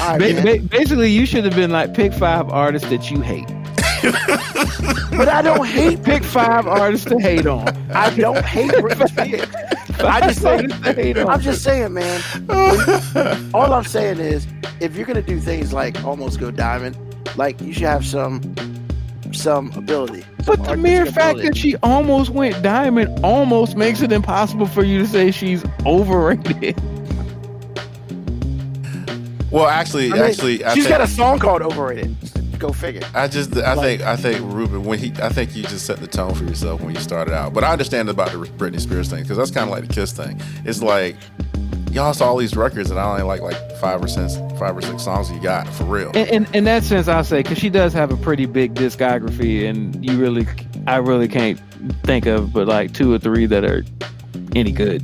all right, basically, you should have been like, pick 5 artists that you hate. But I don't hate. Pick 5 artists to hate on. I don't hate Britney Spears. I'm just saying, man. All I'm saying is, if you're gonna do things like almost go diamond, like, you should have some ability. But the mere fact that she almost went diamond almost makes it impossible for you to say she's overrated. Well, actually, she's got a song called "Overrated." Go figure. I think Ruben, I think you just set the tone for yourself when you started out. But I understand about the Britney Spears thing, because that's kind of like the Kiss thing. It's like, y'all saw all these records and I only like 5 or 6 songs you got, for real. In that sense, I'll say, because she does have a pretty big discography, and I really can't think of but like 2 or 3 that are any good.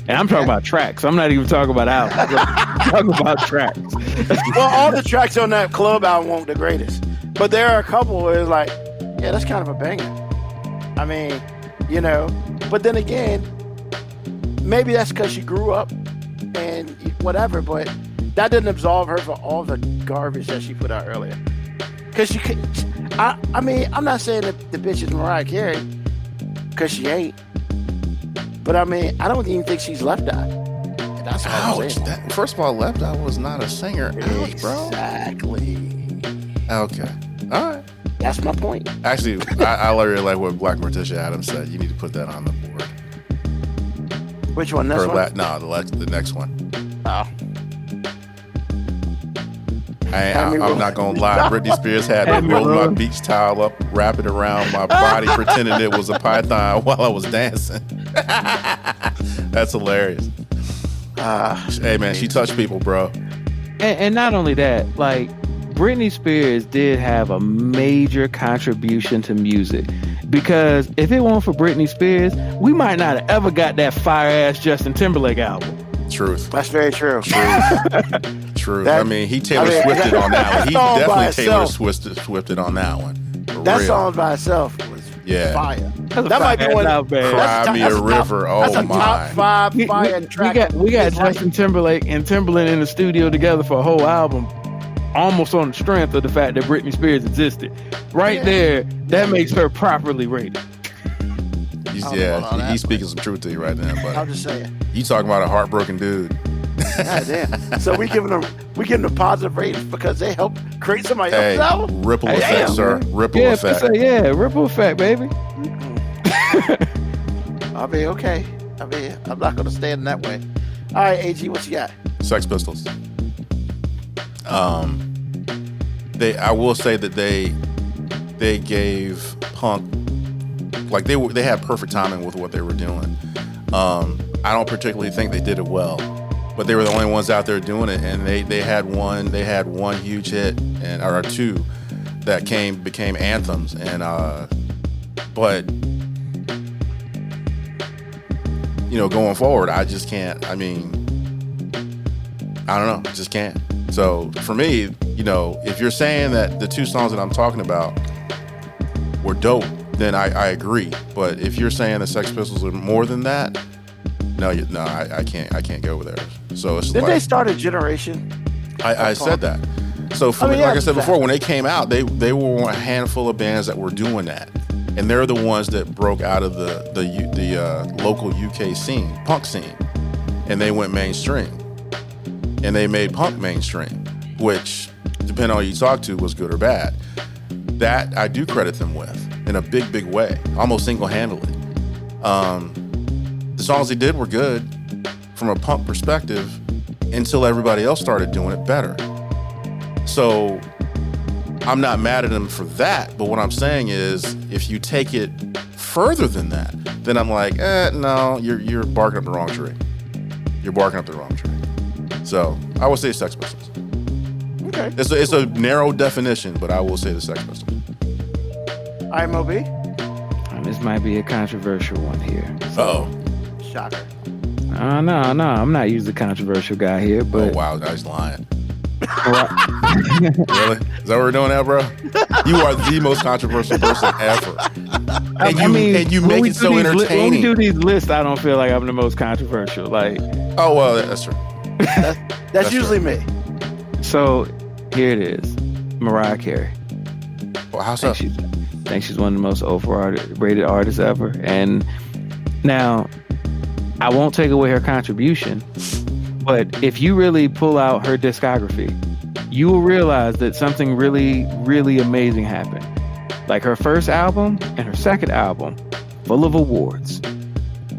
And I'm talking about tracks. I'm not even talking about albums. I'm talking about tracks. Well, all the tracks on that Club album weren't the greatest, but there are a couple where it's like, yeah, that's kind of a banger. I mean, you know, but then again, maybe that's because she grew up and whatever, but that didn't absolve her for all the garbage that she put out earlier. Because she could, I mean, I'm not saying that the bitch is Mariah Carey, because she ain't. But I mean, I don't even think she's Left Eye. That's what I'm saying. First of all, Left Eye was not a singer. Ouch, bro. Exactly. Okay. All right. That's my point. Actually, I really like what Black Morticia Adams said. You need to put that on the board. Which one? This one? No, the next one. Oh. I'm not gonna lie. Britney Spears had me roll my beach towel up, wrap it around my body, pretending it was a python while I was dancing. That's hilarious. Hey man, she touched people, bro. And not only that, like, Britney Spears did have a major contribution to music, because if it weren't for Britney Spears, we might not have ever got that fire ass Justin Timberlake album. Truth. That's very true. True. I mean, he Taylor Swifted on that one. He definitely Taylor Swifted on that one. That song by itself was fire. That might be one. Cry Me a River. That's a top 5 fire track. We got Justin Timberlake and Timberland in the studio together for a whole album, almost on the strength of the fact that Britney Spears existed. Right there, that makes her properly rated. He's speaking some truth to you right now, buddy. I'm just saying. You talking about a heartbroken dude. God damn. So we giving them positive ratings because they helped create somebody else's album? Ripple effect, sir. Ripple effect. Ripple effect, baby. I'll be okay. I'm not gonna stand in that way. All right, AG, what you got? Sex Pistols. I will say that they gave punk, like, they had perfect timing with what they were doing. I don't particularly think they did it well, but they were the only ones out there doing it, and they had one huge hit or 2 that became anthems, and but going forward, I just can't. I mean, I don't know, just can't. So for me, if you're saying that the two songs that I'm talking about were dope, then I agree. But if you're saying the Sex Pistols are more than that, no, I can't go with there. So it's Didn't they start a generation? I said that. So for me, like I said before, when they came out, they were a handful of bands that were doing that, and they're the ones that broke out of the local UK scene, punk scene, and they went mainstream, and they made punk mainstream, which, depending on who you talk to, was good or bad. That I do credit them with in a big way, almost single-handedly. The songs they did were good from a punk perspective until everybody else started doing it better. So I'm not mad at them for that, but what I'm saying is, if you take it further than that, then I'm like, no, you're barking up the wrong tree. You're barking up the wrong tree. So I will say Sex Pistols. Okay. It's a narrow definition, but I will say the Sex Pistols. All right, MoeB. This might be a controversial one here. Uh-oh. Shocker. No, I'm not usually the controversial guy here, but... Oh, wow, guy's lying. Really? Is that what we're doing now, bro? You are the most controversial person ever. And you make it so entertaining. When we do these lists, I don't feel like I'm the most controversial. Like, oh, well, that's true. That's usually true. me. So, here it is. Mariah Carey. Well, how so? I think she's one of the most overrated artists ever. And now, I won't take away her contribution, but if you really pull out her discography, you will realize that something really, really amazing happened. Like her first album and her second album, full of awards.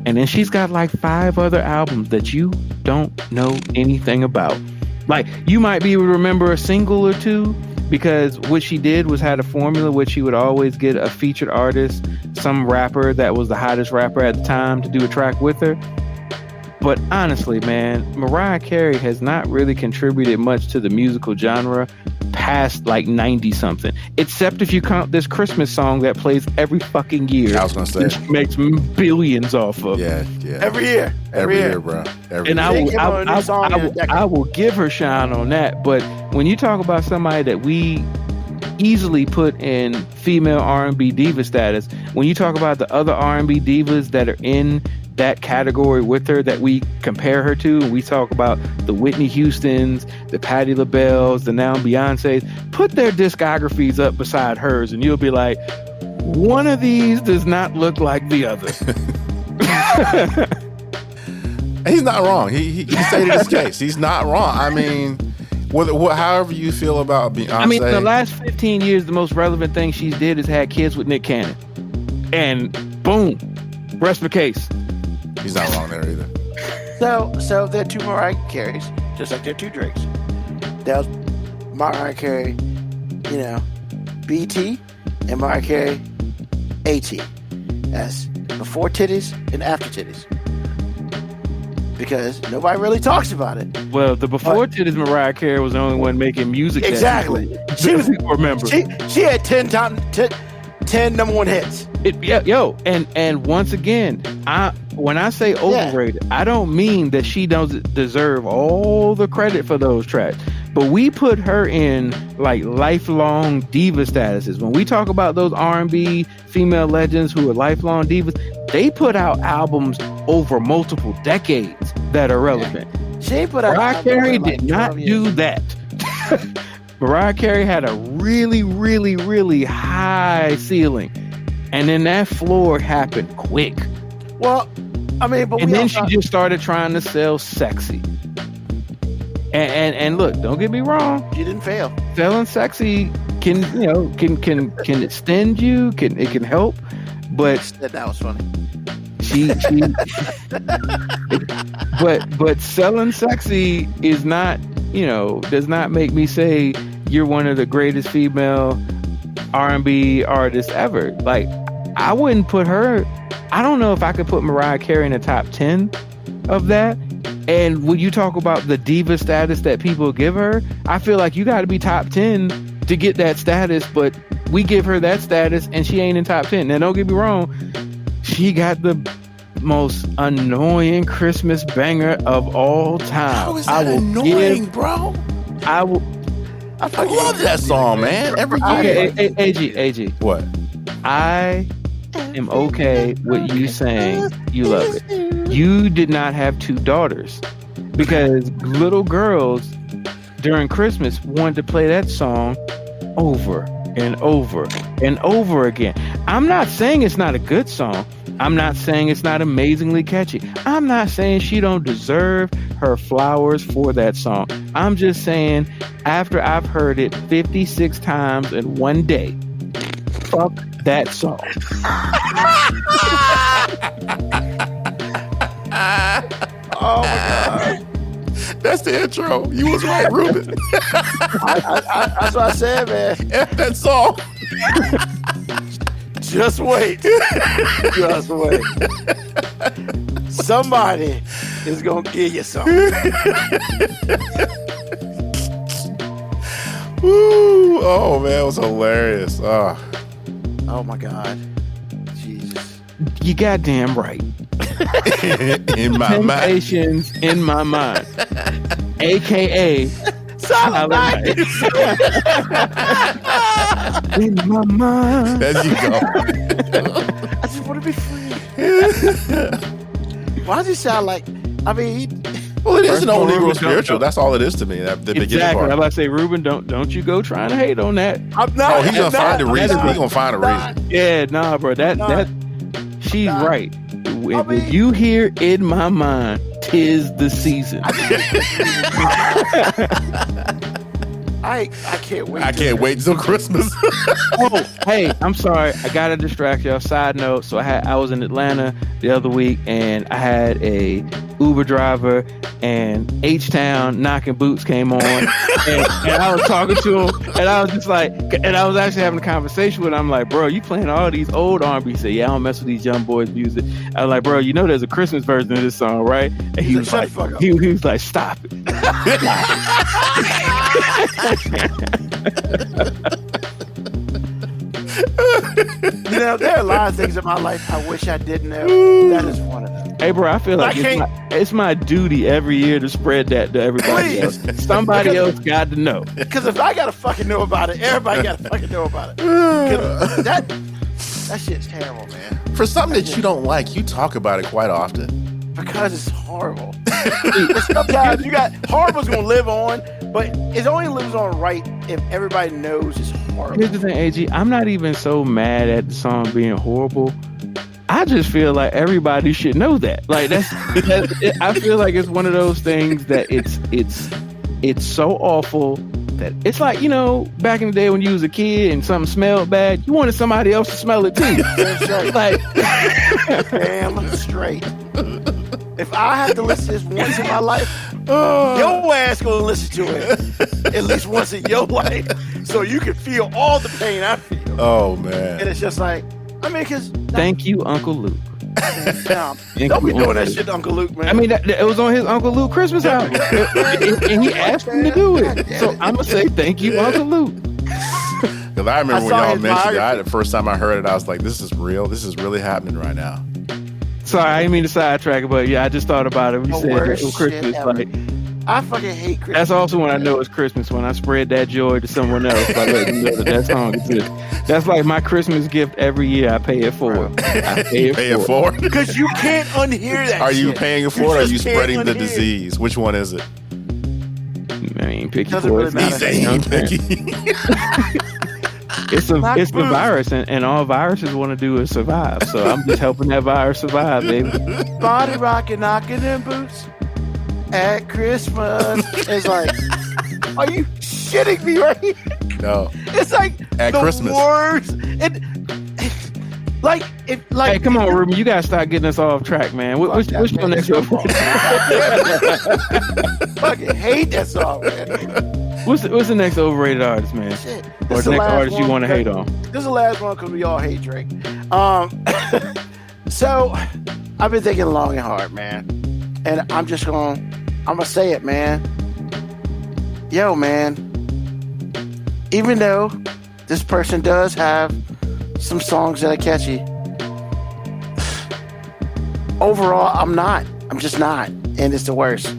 And then she's got like 5 other albums that you don't know anything about. Like, you might be able to remember a single or two, because what she did was had a formula which she would always get a featured artist, some rapper that was the hottest rapper at the time, to do a track with her. But honestly, man, Mariah Carey has not really contributed much to the musical genre past like 90-something. Except if you count this Christmas song that plays every fucking year. I was going to say. She makes billions off of. Yeah. Every year. Every year, bro. And I will give her shine on that. But when you talk about somebody that we easily put in female R&B diva status, when you talk about the other R&B divas that are in that category with her that we compare her to, and we talk about the Whitney Houstons, the Patti LaBelles, the now Beyonce's, put their discographies up beside hers and you'll be like, one of these does not look like the other. He's not wrong. He stated his case. He's not wrong. I mean, however you feel about Beyonce. I mean, the last 15 years, the most relevant thing she did is had kids with Nick Cannon. And boom, rest of the case. He's not wrong there either. So there are 2 Mariah Careys, just like there are 2 Drakes. That was Mariah Carey, BT, and Mariah Carey, AT. That's before titties and after titties. Because nobody really talks about it. Well, the before titties Mariah Carey was the only one making music. Exactly. She was. Remember, she had 10 number 1 hits. And once again, when I say overrated, I don't mean that she doesn't deserve all the credit for those tracks. But we put her in like lifelong diva statuses. When we talk about those R&B female legends who are lifelong divas, they put out albums over multiple decades that are relevant. She ain't put out. Mariah Carey did not do that. Mariah Carey had a really, really, really high ceiling, and then that floor happened quick. Well, I mean, but then she just started trying to sell sexy. And look, don't get me wrong. You didn't fail. Selling sexy can extend you. It can help, but that was funny. But selling sexy is not, does not make me say you're one of the greatest female R&B artists ever. Like, I wouldn't put her. I don't know if I could put Mariah Carey in the top 10 of that. And when you talk about the diva status that people give her, I feel like you got to be top 10 to get that status, but we give her that status and she ain't in top 10. Now, don't get me wrong, she got the most annoying Christmas banger of all time. How is that annoying, bro? I love that song, man. Every year. AG. What? I am okay with you saying you love it. You did not have two daughters because little girls during Christmas wanted to play that song over and over and over again. I'm not saying it's not a good song. I'm not saying it's not amazingly catchy. I'm not saying she don't deserve her flowers for that song. I'm just saying after I've heard it 56 times in one day, fuck that song. Oh my God. That's the intro. You was right, Ruben. That's what I said, man. F that song. Just wait. Just wait. Somebody is going to give you something. Woo. Oh, man, it was hilarious. Oh, my God. Jesus. You goddamn right. In my mind. Temptations in my mind. AKA Silent Night. in my mind. There you go. I just want to be free. Why does he sound like, I mean, Well, it is an old Ruben, Negro spiritual. That's all it is to me. The beginning exactly. part. I'm about to say, Ruben, don't you go trying to hate on that. I'm not. Oh, he's gonna find a reason. I'm He's gonna find a reason. Yeah, nah, bro. That she's Nah. right. When mean- you hear in my mind, 'tis the season. I can't wait. I can't wait till Christmas. Oh, hey, I'm sorry. I gotta distract y'all. Side note: so I was in Atlanta the other week, and I had a Uber driver, and H-Town Knocking Boots came on, and I was talking to him, and I was just like, and I was actually having a conversation with him. I'm like, bro, you playing all these old R&B? He said, yeah, I don't mess with these young boys' music. I was like, bro, you know there's a Christmas version of this song, right? And he was Shut like, the fuck up. he was like, stop it. You know, there are a lot of things in my life I wish I didn't know. That is one of them. Hey, bro, I feel like I it's my duty every year to spread that to everybody else. Somebody else got to know. Because if I gotta fucking know about it, everybody gotta fucking know about it. 'Cause that shit's terrible, man. For something that you don't like, you talk about it quite often. Because it's horrible. But sometimes you got horrible's gonna live on, but it only lives on right if everybody knows it's horrible. Here's the thing, AG. I'm not even so mad at the song being horrible. I just feel like everybody should know that. Like I feel like it's one of those things that it's so awful that it's like, you know, back in the day when you was a kid and something smelled bad, you wanted somebody else to smell it too. That's right. Like, Damn straight. If I have to listen to this once in my life, your ass gonna listen to it at least once in your life, so you can feel all the pain I feel. Oh And man. it's just like, I mean, because thank you, Uncle Luke. don't be Thank you, doing Uncle that Luke. shit to Uncle Luke, man. I mean, it was on his Uncle Luke Christmas album, and he asked him to do it. So I'm gonna say thank you, Uncle Luke. Because I remember I when saw y'all his mentioned it. biography. The first time I heard it, I was like, "This is real. This is really happening right now." Sorry, I didn't mean to sidetrack it, but yeah, I just thought about it when you The said it worst was Christmas. shit ever. Like, I fucking hate Christmas. that's also when I know it's Christmas, when I spread that joy to someone else by letting them know that song exists. That's like my Christmas gift every year. I pay it forward. I pay Pay it it forward. forward. Because you can't unhear that Are you shit. paying it forward or are just you can't spreading the unhear it. disease? Which one is it? I mean, pick your Doesn't really poison. He matter. said You know he what I'm saying? picky. It's the virus, and all viruses want to do is survive. So I'm just helping that virus survive, baby. Body rocking, knocking in boots at Christmas. It's like, are you shitting me right here? No. It's like At the Christmas. worst. Like, Hey, come on, Ruben. You gotta start getting us off track, man. What's that, your man. next It's your fucking hate that song, man. What's the next overrated artist, man? Shit. Or This the the next last artist you one, want to hate on? This is the last one because we all hate Drake. So I've been thinking long and hard, man, and I'm gonna say it, man. Yo, man, even though this person does have some songs that are catchy, overall, I'm just not. And it's the worst.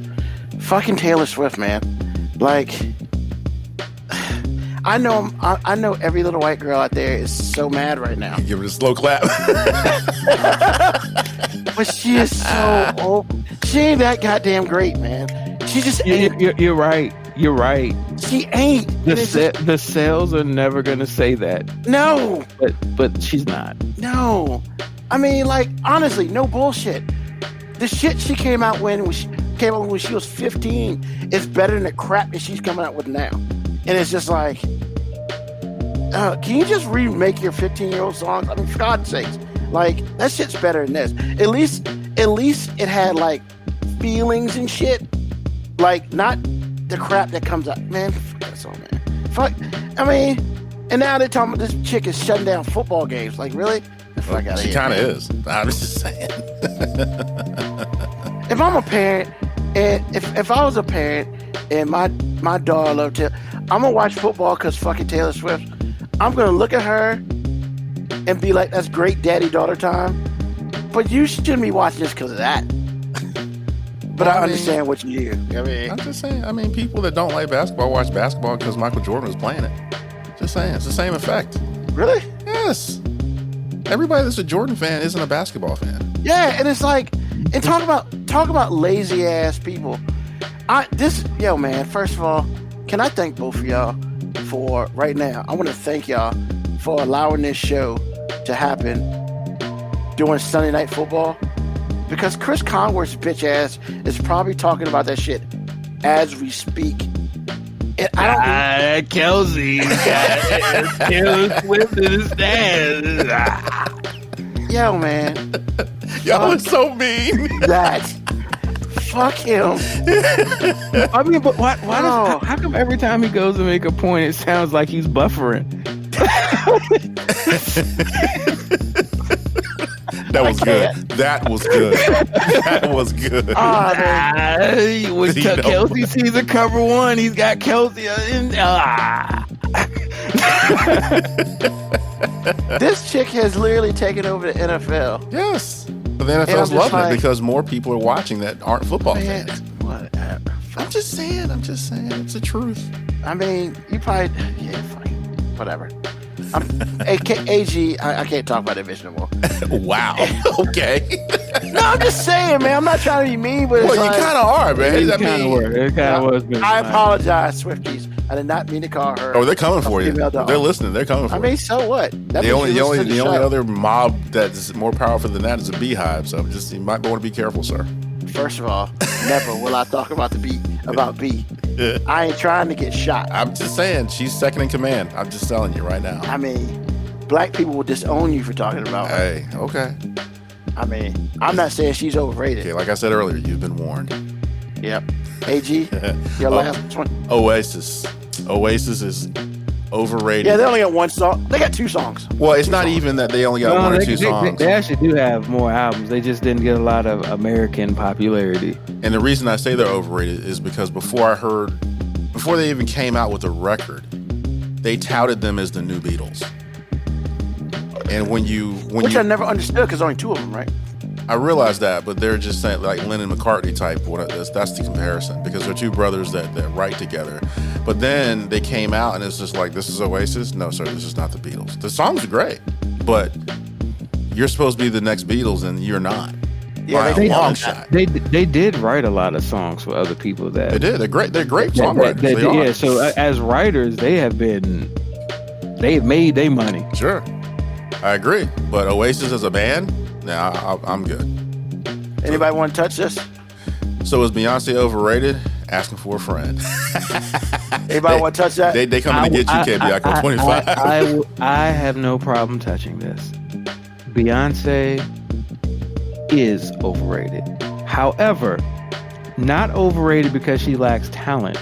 Fucking Taylor Swift, man. Like, I know every little white girl out there is so mad right now. Give it a slow clap. But she is so old. She ain't that goddamn great, man. She just ain't. You're right. You're right. She ain't. The sales are never gonna say that. No. But she's not. No. I mean, like, honestly, no bullshit. The shit she came out when she was 15 is better than the crap that she's coming out with now. And it's just like, can you just remake your 15-year-old songs? I mean, for God's sakes. Like, that shit's better than this. At least it had, like, feelings and shit. Like, not the crap that comes out. Man, fuck that song, man. Fuck. I mean, and now they're talking about this chick is shutting down football games. Like, really? Well, she kind of is. I was just saying. If I'm a parent, and if I was a parent, and my daughter loved Taylor, I'm gonna watch football because fucking Taylor Swift. I'm gonna look at her and be like, "That's great, daddy-daughter time." But you shouldn't be watching this because of that. But I understand what you do. I mean, I'm just saying. I mean, people that don't like basketball watch basketball because Michael Jordan was playing it. Just saying, it's the same effect. Really? Yes. Everybody that's a Jordan fan isn't a basketball fan. Yeah, and it's like, and talk about lazy ass people. Man, first of all, can I thank both of y'all for right now? I want to thank y'all for allowing this show to happen during Sunday Night Football, because Chris Conworth's bitch ass is probably talking about that shit as we speak. And I don't Kelsey Taylor Swift in his dad. Yo, man. Y'all are so mean. That. Fuck him. I mean, but why how come every time he goes to make a point, it sounds like he's buffering? That was good. That was good. That was good. When Kelsey sees a cover one, he's got Kelsey in. This chick has literally taken over the NFL. Yes. But the NFL's loving it because more people are watching that aren't football fans. Whatever. I'm just saying. It's the truth. I mean, you probably, fine. Whatever. AG, I can't talk about that bitch no more. Wow. Okay. No, I'm just saying, man. I'm not trying to be mean, but well, it's you kind of are, man. It kind of was. I apologize, Swifties. I did not mean to call her. Oh, they're coming for you. They're listening. They're coming for you. I mean, so what? The only other mob that's more powerful than that is a beehive. So you might want to be careful, sir. First of all, never will I talk about B. I ain't trying to get shot. I'm just saying, she's second in command. I'm just telling you right now. I mean, black people will disown you for talking about her. Hey, okay. I mean, I'm not saying she's overrated. Okay, like I said earlier, you've been warned. Yep. AG, your last one. Oasis is overrated. Yeah, they only got one song. They got two songs. Well, it's not even that they only got one or two songs. They actually do have more albums. They just didn't get a lot of American popularity. And the reason I say they're overrated is because before they even came out with a record, they touted them as the new Beatles. And which I never understood because only two of them, right? I realize that, but they're just saying like Lennon McCartney type. That's the comparison because they're two brothers that write together. But then they came out and it's just like, this is Oasis. No, sir, this is not the Beatles. The songs are great, but you're supposed to be the next Beatles and you're not. Yeah, by a long shot. They did write a lot of songs for other people. That they did. They're great. They're great songwriters. Yeah. So as writers, they've made their money. Sure, I agree. But Oasis as a band, nah, I'm good. Anybody want to touch this? So is Beyonce overrated? Asking for a friend. Anybody want to touch that? They coming to get you, KBI on 25. I have no problem touching this. Beyonce is overrated. However, not overrated because she lacks talent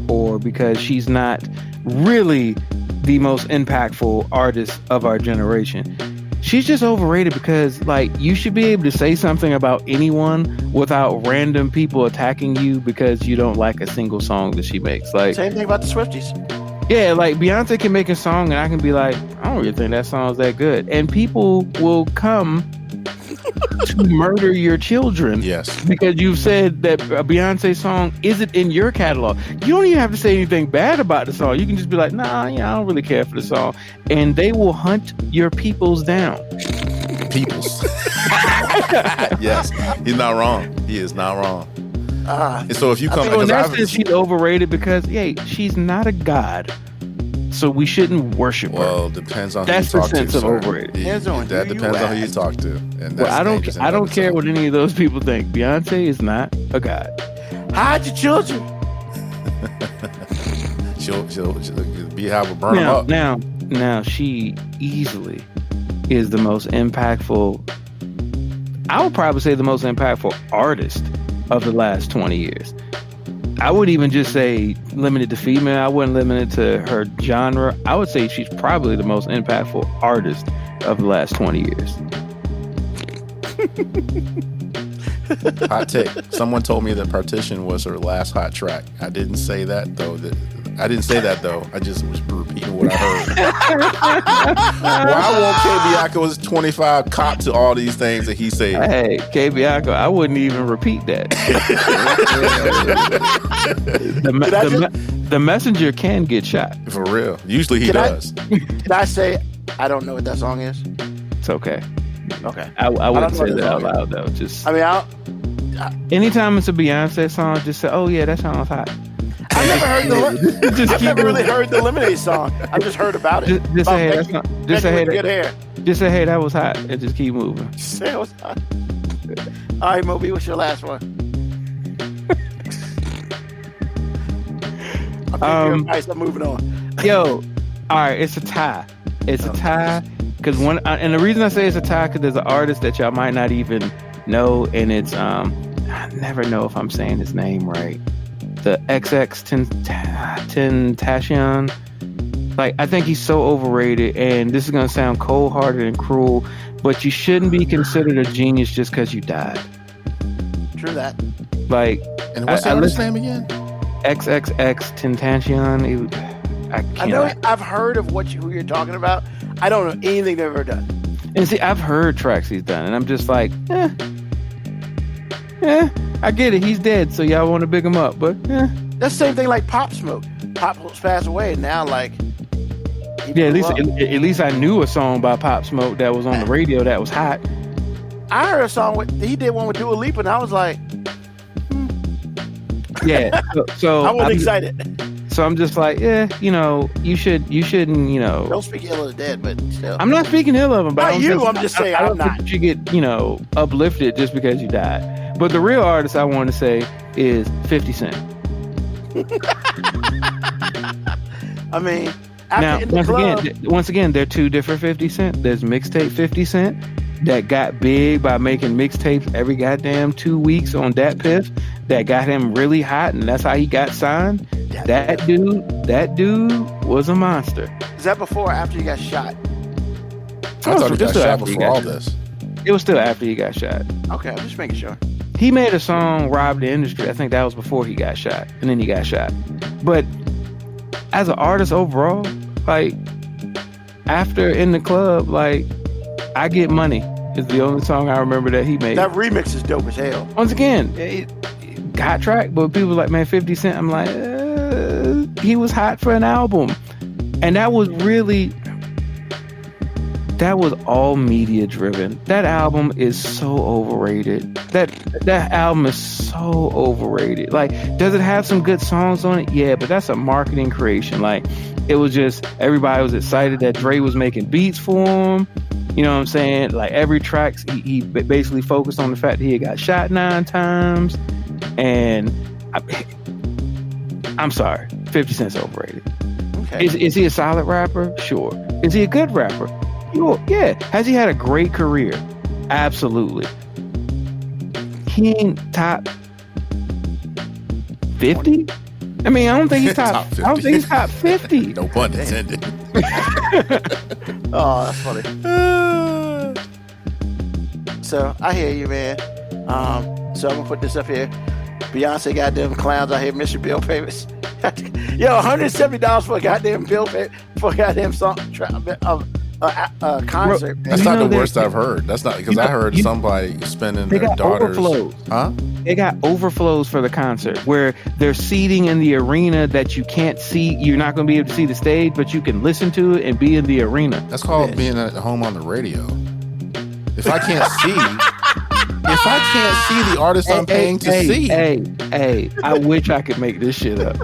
or because she's not really the most impactful artist of our generation. She's just overrated because, like, you should be able to say something about anyone without random people attacking you because you don't like a single song that she makes. Like, same thing about the Swifties. Yeah, like Beyonce can make a song and I can be like, I don't really think that song's that good. And people will come to murder your children. Yes. Because you've said that a Beyonce song isn't in your catalog. You don't even have to say anything bad about the song. You can just be like, nah, yeah, I don't really care for the song. And they will hunt your peoples down. Peoples. Yes. He's not wrong. He is not wrong. And so if you come, in that sense, she's overrated because, hey, she's not a god, so we shouldn't worship her. Well, depends on that's who you the talk sense to. of overrated. That depends on who you talk to. And well, I don't care what any of those people think. Beyonce is not a god. Hide your children. she'll be have a burn them up. Now she easily is the most impactful. I would probably say the most impactful artist of the last 20 years. I would even just say limited to female. I wouldn't limit it to her genre. I would say she's probably the most impactful artist of the last 20 years. Hot take. Someone told me that Partition was her last hot track. I didn't say that though. I just was repeating what I heard. Why won't K Bianco's 25 cop to all these things that he said? Hey, K Bianco, I wouldn't even repeat that. The messenger can get shot. For real. Usually he does. Did I say I don't know what that song is? It's okay. Okay. I wouldn't say that out loud though. Just anytime it's a Beyonce song, just say, "Oh yeah, that song's hot." I've never really heard the Lemonade song. I've just heard about it. Just say, hey, good hair. Just say, hey, that was hot, and just keep moving. Just say it was hot. All right, MoeB, what's your last one? I'm moving on. Yo, all right, it's a tie. It's a tie because and the reason I say it's a tie because there's an artist that y'all might not even know, and it's I never know if I'm saying his name right. The XX Tentacion. Like, I think he's so overrated, and this is gonna sound cold-hearted and cruel, but you shouldn't be considered a genius just because you died. True that. Like, and what's his name again? XXX Tentacion. I know. I've heard of who you're talking about. I don't know anything they've ever done. And see, I've heard tracks he's done, and I'm just like, I get it. He's dead, so y'all want to big him up, but that's the same thing like Pop Smoke. Pop Smoke's passed away, and now like at least I knew a song by Pop Smoke that was on the radio that was hot. I heard a song he did one with Dua Lipa, and I was like, yeah. So I wasn't excited. So I'm just like, you shouldn't, Don't speak ill of the dead, but still. I'm not speaking ill of him, but I'm just saying I'm not. You get, uplifted just because you died. But the real artist I want to say is 50 Cent. I mean, now once again, they're two different 50 Cent. There's mixtape 50 Cent that got big by making mixtapes every goddamn 2 weeks on Dat Piff. That got him really hot, and that's how he got signed. That dude was a monster. Is that before or after he got shot? I thought he got shot before all this. It was still after he got shot. Okay, I'm just making sure. He made a song, Rob the Industry. I think that was before he got shot, and then he got shot. But as an artist overall, like, after In the Club, like, I Get Money is the only song I remember that he made. That remix is dope as hell. Once again, hot track, but people like, man, 50 Cent, I'm like, he was hot for an album. And that was all media driven. That album is so overrated. That album is so overrated. Like, does it have some good songs on it? Yeah, but that's a marketing creation. Like, it was just, everybody was excited that Dre was making beats for him. You know what I'm saying? Like, every track, he basically focused on the fact that he got shot 9 times. And I'm sorry, 50 Cent's overrated. Okay. Is he a solid rapper? Sure. Is he a good rapper? Sure. Yeah. Has he had a great career? Absolutely. He ain't top 50? I mean, I don't think he's top 50. I don't think he's top 50. No pun intended. Oh, that's funny. So I hear you, man. So I'm gonna put this up here. Beyonce goddamn clowns out here missing bill payments. Yo, $170 for a goddamn bill pay for a goddamn song concert. That's not the worst I've heard. That's not because I heard somebody spending their daughter's. Overflows. Huh? They got overflows for the concert where there's seating in the arena that you can't see. You're not going to be able to see the stage, but you can listen to it and be in the arena. That's called being at home on the radio. If I can't see, the artist I'm paying to see. Hey, I wish I could make this shit up.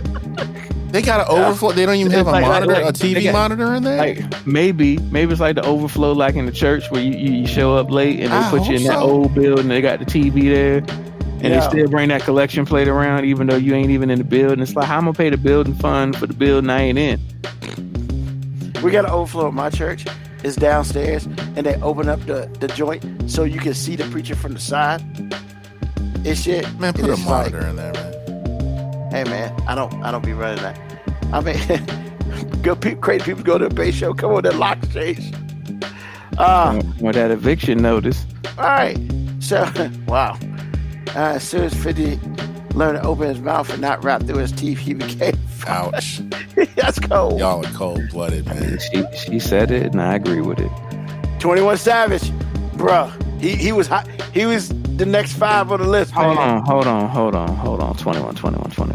They got an overflow. They don't even have a monitor, a TV monitor in there. Like maybe it's like the overflow, like in the church where you show up late and they put you in that old building. They got the TV there, and they still bring that collection plate around, even though you ain't even in the building. It's like, how I'm gonna pay the building fund for the building I ain't in. We got an overflow at my church. It's downstairs, and they open up the joint so you can see the preacher from the side. It's shit. Man, put a monitor in there, man. Hey man, I don't be running that. I mean, crazy people go to a bass show. Come on, that lock stage. Or that eviction notice. All right. So, wow. As soon as 50 learned to open his mouth and not rap through his teeth, he became. Ouch. That's cold. Y'all are cold-blooded, man. She said it, and I agree with it. 21 Savage, bruh. He was hot. He was the next 5 on the list, man. Hold on. 21.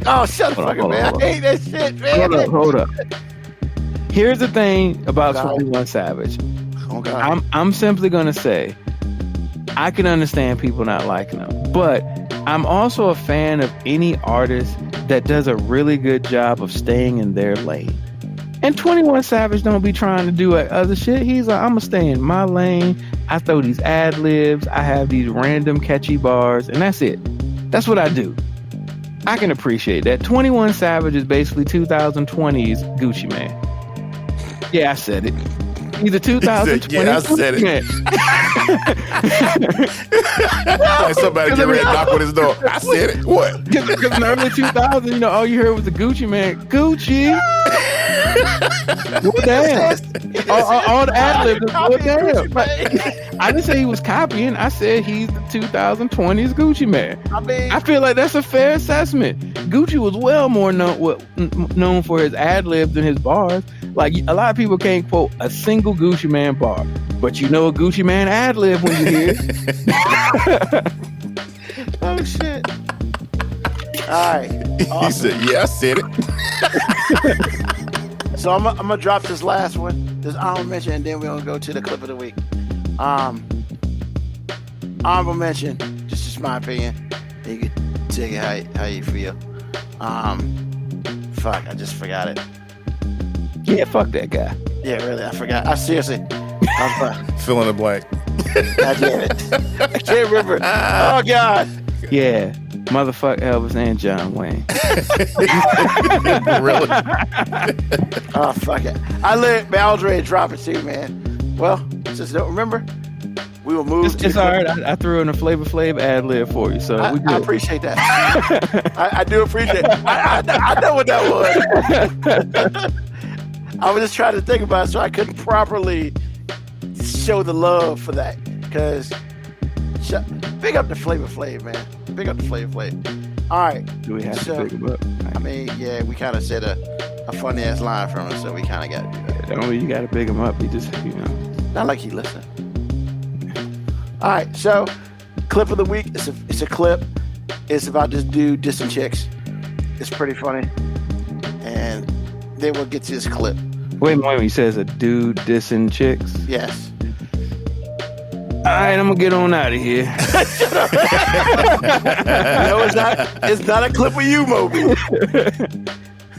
Oh, shut the fuck up, man. I hate that shit, man. Hold up. Here's the thing about 21 Savage. Oh, God. I'm simply gonna say, I can understand people not liking him, but I'm also a fan of any artist that does a really good job of staying in their lane. And 21 Savage don't be trying to do other shit. He's like, I'm gonna stay in my lane. I throw these ad libs. I have these random catchy bars, and that's it. That's what I do. I can appreciate that. 21 Savage is basically 2020's Gucci Mane. Yeah, I said it. He's a 2020 yeah, I said it. Man. Like somebody get ready to knock on his door. I said it. What? Because in the early 2000s, all you heard was the Gucci Man. Gucci. Well, damn. All the ad-libs. Well, damn. I didn't say he was copying. I said he's the 2020's Gucci Man. I feel like that's a fair assessment. Gucci was well more known for his ad-libs than his bars. Like, a lot of people can't quote a single Gucci Man bar, but you know a Gucci Man ad-lib when you hear it. Oh, shit. All right. Awesome. He said, yeah, I said it. So I'm going to drop this last one, this honorable mention, and then we're going to go to the clip of the week. Honorable mention, just my opinion. You can take it how you feel. Fuck, I just forgot it. Yeah, fuck that guy. Yeah, really, I forgot. I seriously. Fill in the blank. God damn it. I can't remember. Oh, God. Yeah. Motherfuck Elvis and John Wayne. Really? Oh, fuck it. I was ready to drop it too, man. Well, just don't remember. We will move. It's all right. I threw in a Flavor Flav ad lib for you, so we good. I appreciate that. I do appreciate it. I know what that was. I was just trying to think about it so I couldn't properly show the love for that. Because big up the Flavor Flav, man. Big up the Flavor Flav. All right. Do we have to pick him up? I mean, yeah, we kind of said a funny ass line from him, so we kind of got to do that. Don't you got to big him up. He just, Not like he listened. All right, so clip of the week. It's a clip. It's about this dude dissing chicks. It's pretty funny. And then we'll get to this clip. Wait, he says a dude dissing chicks? Yes. All right, I'm going to get on out of here. No, it's not a clip of you, MoeB.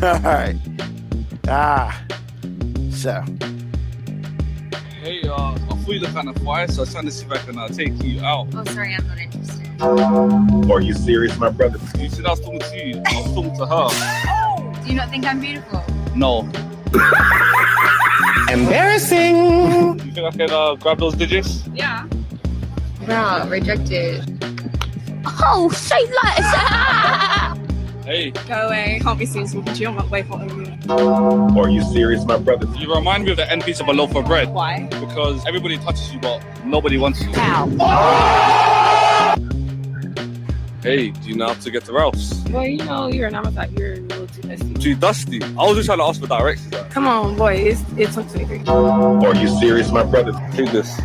All right. So. Hey, I thought you looked kind of quiet, so I was trying to see if I can take you out. Oh, sorry, I'm not interested. Are you serious, my brother? You said I was talking to you. I was talking to her. Do you not think I'm beautiful? No. Embarrassing. You think I can grab those digits? Yeah. Bro, rejected. Oh, shit, like Hey. Go away. Can't be seen talking to you. I'm not way for you. Are you serious, my brother? You remind me of the end piece of a loaf of bread. Why? Because everybody touches you, but nobody wants you. Ow. Hey, do you know how to get to Ralph's? Boy, you know you're an amateur. You're a little too dusty. Too dusty. I was just trying to ask for directions. Come on, boy. It's 2023. Are you serious, my brother? Take this.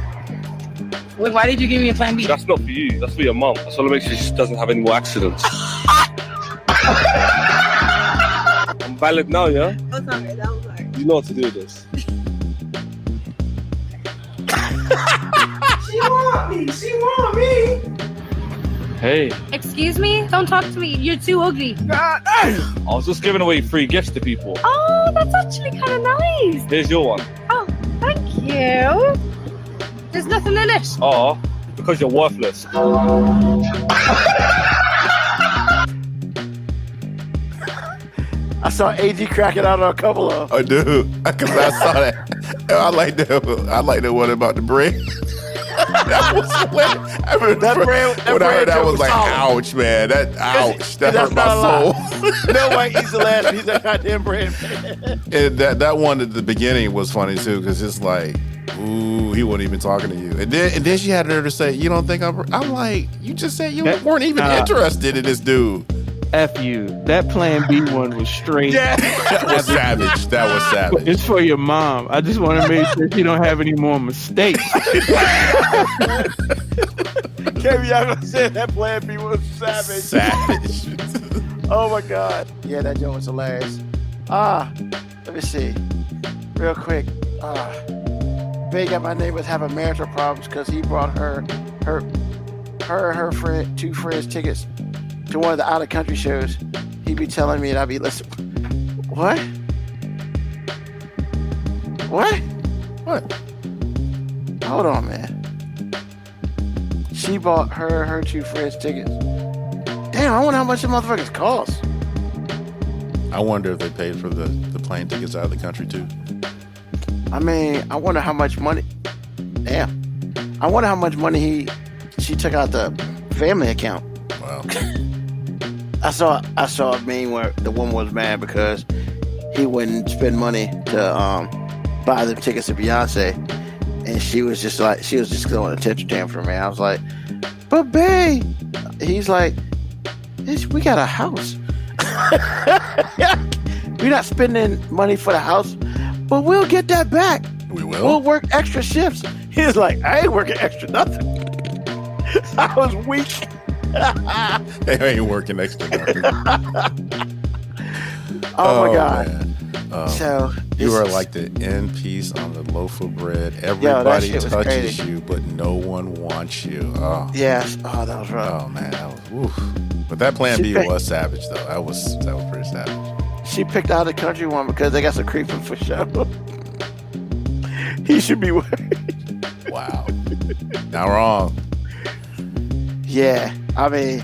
Wait, why did you give me a plan B? That's not for you. That's for your mum. I just want to make sure she doesn't have any more accidents. I'm valid now, yeah? That was alright. That was alright. You know what to do with this. She want me. Hey, Excuse me? Don't talk to me. You're too ugly. I was just giving away free gifts to people. Oh, that's actually kind of nice. Here's your one. Oh, thank you. There's nothing in it. Oh, because you're worthless. I saw AG cracking out on a couple of them. I do. Because I saw that. I like that one about the bread. That was when I heard that was like, ouch, man. That hurt my soul. No way eats the last piece of goddamn bread. And that one at the beginning was funny too, because it's like, ooh, he wasn't even talking to you. And then she had her to say, you don't think I'm like, you just said you weren't even interested in this dude. F you. That plan B one was straight. Yeah. That was savage. That was savage. It's for your mom. I just want to make sure she don't have any more mistakes. Kevin, y'all gonna say that plan B was savage. Savage. Oh my God. Yeah, that joke was hilarious. Let me see. Real quick. Big at my neighbors having marital problems because he brought her friend, two friends tickets to one of the out of country shows. He'd be telling me and I'd be listening. What? Hold on, man. She bought her two friends tickets. Damn, I wonder how much the motherfuckers cost. I wonder if they paid for the plane tickets out of the country too. I mean, I wonder how much money. Damn. I wonder how much money she took out the family account. Wow. I saw a meme where the woman was mad because he wouldn't spend money to buy them tickets to Beyonce, and she was just throwing a temper tantrum, man. I was like, but babe, he's like, we got a house. We're not spending money for the house, but we'll get that back. We will. We'll work extra shifts. He's like, I ain't working extra nothing. I was weak. They ain't working extra. Oh my God. Man. So you are like the end piece on the loaf of bread. Everybody touches you, but no one wants you. Oh. Yes. Oh, that was rough. Oh man, that was oof. But that plan B was savage though. That was pretty savage. She picked out a country one because they got some creeping for sure. He should be worried. Wow. Not wrong. Yeah. I mean,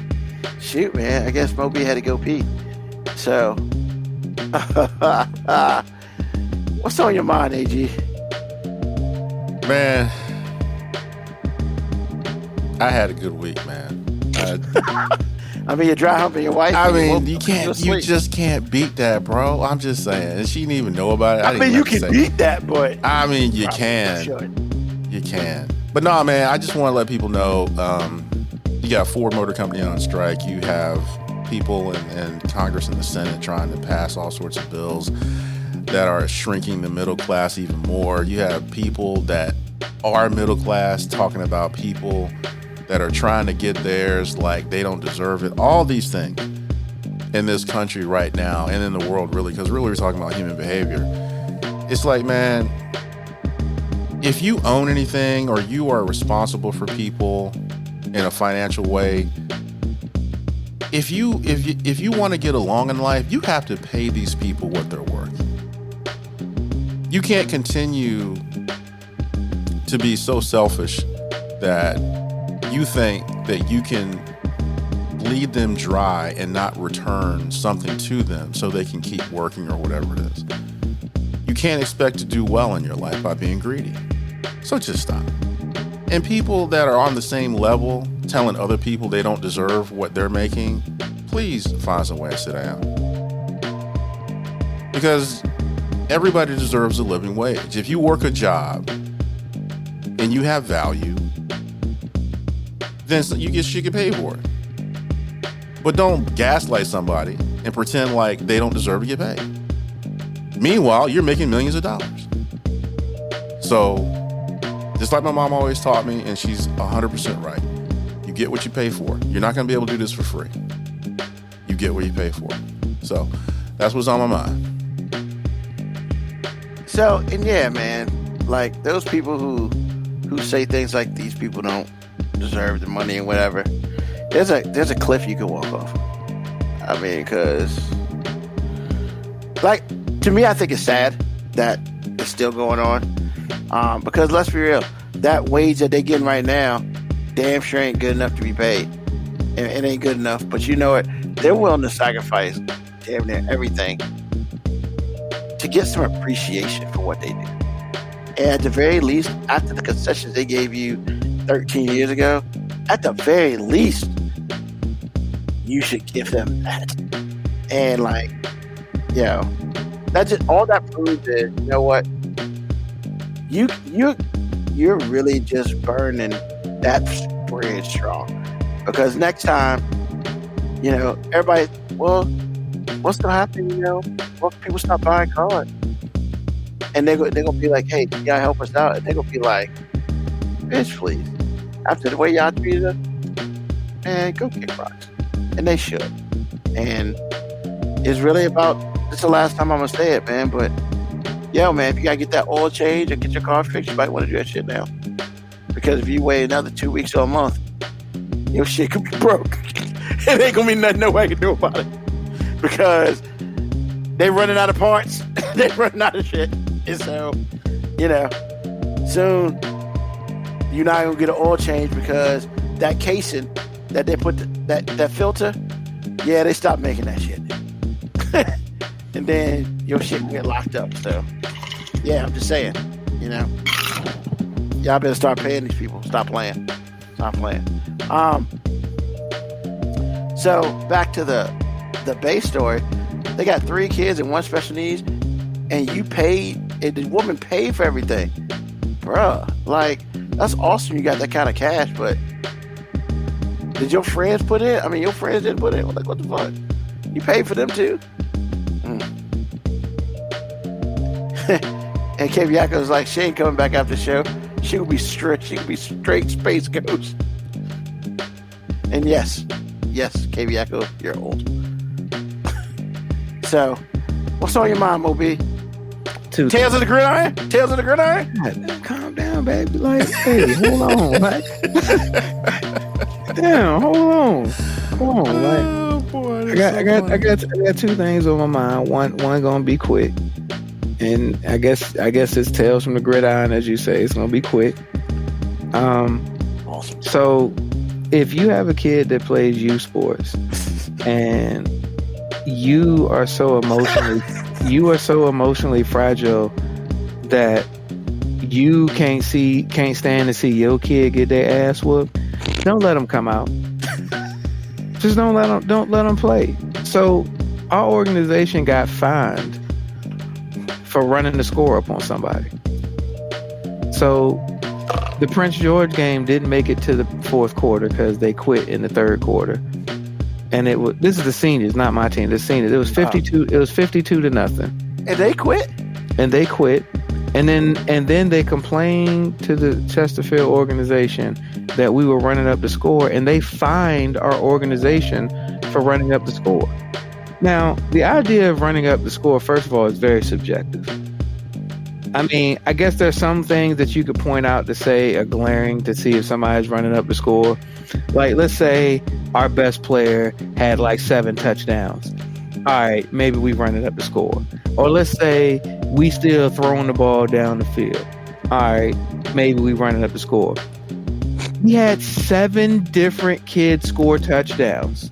shoot, man. I guess MoeB had to go pee. So, what's on your mind, AG? Man, I had a good week, man. I mean, you're dry humping your wife. I mean, you just can't beat that, bro. I'm just saying. And she didn't even know about it. I mean, you can beat that, but I mean, you can. You can. But no, man, I just want to let people know, you got Ford Motor Company on strike. You have people in Congress and the Senate trying to pass all sorts of bills that are shrinking the middle class even more. You have people that are middle class talking about people that are trying to get theirs like they don't deserve it. All these things in this country right now and in the world, really, because really we're talking about human behavior. It's like, man, if you own anything or you are responsible for people in a financial way, if you want to get along in life, you have to pay these people what they're worth. You can't continue to be so selfish that you think that you can bleed them dry and not return something to them so they can keep working or whatever it is. You can't expect to do well in your life by being greedy. So just stop. And people that are on the same level telling other people they don't deserve what they're making, please find some way to sit down. Because everybody deserves a living wage. If you work a job and you have value, then you should get paid for it. But don't gaslight somebody and pretend like they don't deserve to get paid. Meanwhile, you're making millions of dollars. So, just like my mom always taught me, and she's 100% right, you get what you pay for. You're not going to be able to do this for free. You get what you pay for. So, that's what's on my mind. So, and yeah, man, like those people who say things like these people don't deserve the money and whatever, there's a cliff you can walk off. I mean, because like to me, I think it's sad that it's still going on. Because let's be real, that wage that they're getting right now, damn sure ain't good enough to be paid. It ain't good enough. But you know what? They're willing to sacrifice damn near everything to get some appreciation for what they do. And at the very least, after the concessions they gave you 13 years ago, at the very least, you should give them that. And like, you know, that's just all that proves is, you know what? You're really just burning that bridge strong. Because next time, you know, everybody, well, what's gonna happen, you know? Well, people stop buying cars. And they're gonna be like, hey, you gotta help us out. And they're gonna be like, bitch, please. After the way y'all treated us, man, go kick rocks. And they should. And it's really about, this is the last time I'm gonna say it, man, but yo, man, if you gotta get that oil change or get your car fixed, you might wanna do that shit now. Because if you wait another 2 weeks or a month, your shit could be broke. It ain't gonna be nothing nobody can do about it. Because they running out of parts. They running out of shit. And so, you know, soon you're not gonna get an oil change because that casing that they put that filter, yeah, they stopped making that shit. And then your shit can get locked up. So yeah, I'm just saying, you know, y'all better start paying these people. Stop playing. So back to the base story. They got 3 kids and 1 special needs, and you paid, and the woman paid for everything. Bruh, like, that's awesome you got that kind of cash, but did your friends put in? I mean, your friends didn't put in. Like, what the fuck? You paid for them too? And Kevin Yako was like, she ain't coming back after the show. She could be straight Space Ghost. And yes, KB Yako, you're old. So, what's on your mind, MoeB? Tales of the Gridiron? God, calm down, baby. Like, hey, hold on. Like, damn, hold on. Come on, like. Oh, boy, I got 2 things on my mind. One gonna be quick, and I guess it's Tales from the Gridiron, as you say. It's gonna be quick. Awesome. So, if you have a kid that plays youth sports, and you are so emotionally fragile that you can't stand to see your kid get their ass whooped, don't let them come out. Just don't let them play. So our organization got fined for running the score up on somebody. So the Prince George game didn't make it to the 4th quarter because they quit in the 3rd quarter. And this is the seniors, not my team. The seniors. It was 52. It was 52-0. And they quit. And then they complained to the Chesterfield organization that we were running up the score, and they fined our organization for running up the score. Now, the idea of running up the score, first of all, is very subjective. I mean, I guess there's some things that you could point out to say are glaring to see if somebody's running up the score. Like, let's say our best player had like 7 touchdowns. All right, maybe we run it up the score. Or let's say we still throwing the ball down the field. All right, maybe we run it up the score. We had 7 different kids score touchdowns.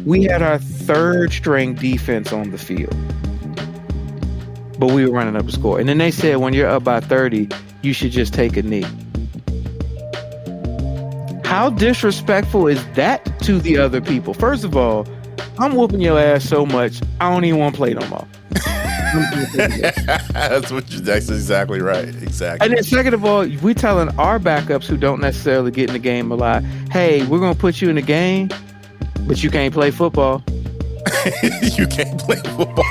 We had our 3rd string defense on the field, but we were running up the score. And then they said, when you're up by 30, you should just take a knee. How disrespectful is that to the other people? First of all, I'm whooping your ass so much, I don't even want to play no more. That's exactly right. Exactly. And then second of all, we telling our backups who don't necessarily get in the game a lot, hey, we're going to put you in the game, But you can't play football. You can't play football.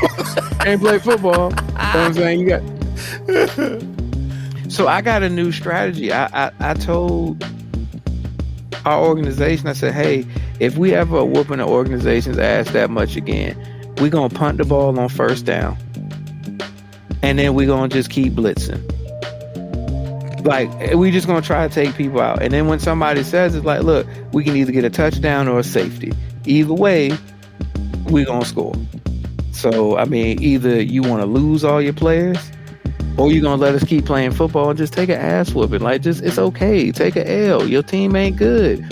Can't play football. You know what I'm saying? You got. So I got a new strategy. I told our organization, I said, hey, if we ever whooping the organization's ass that much again, we're going to punt the ball on first down. And then we're going to just keep blitzing. Like, we just going to try to take people out. And then when somebody says it's like, look, we can either get a touchdown or a safety. Either way, we're going to score. So, I mean, either you want to lose all your players or you're going to let us keep playing football and just take an ass whooping. Like, just, it's okay. Take an L. Your team ain't good.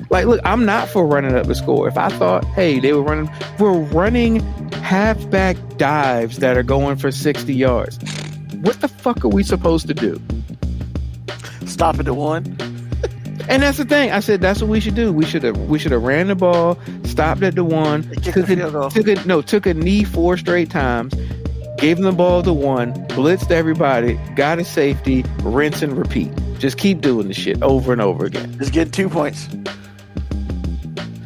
Like, look, I'm not for running up the score. If I thought, hey, we're running halfback dives that are going for 60 yards. What the fuck are we supposed to do? Stop at the 1. And that's the thing. I said that's what we should do. We should have ran the ball, stopped at the 1, took a knee 4 straight times, gave them the ball to 1, blitzed everybody, got a safety, rinse and repeat. Just keep doing the shit over and over again. Just get 2 points.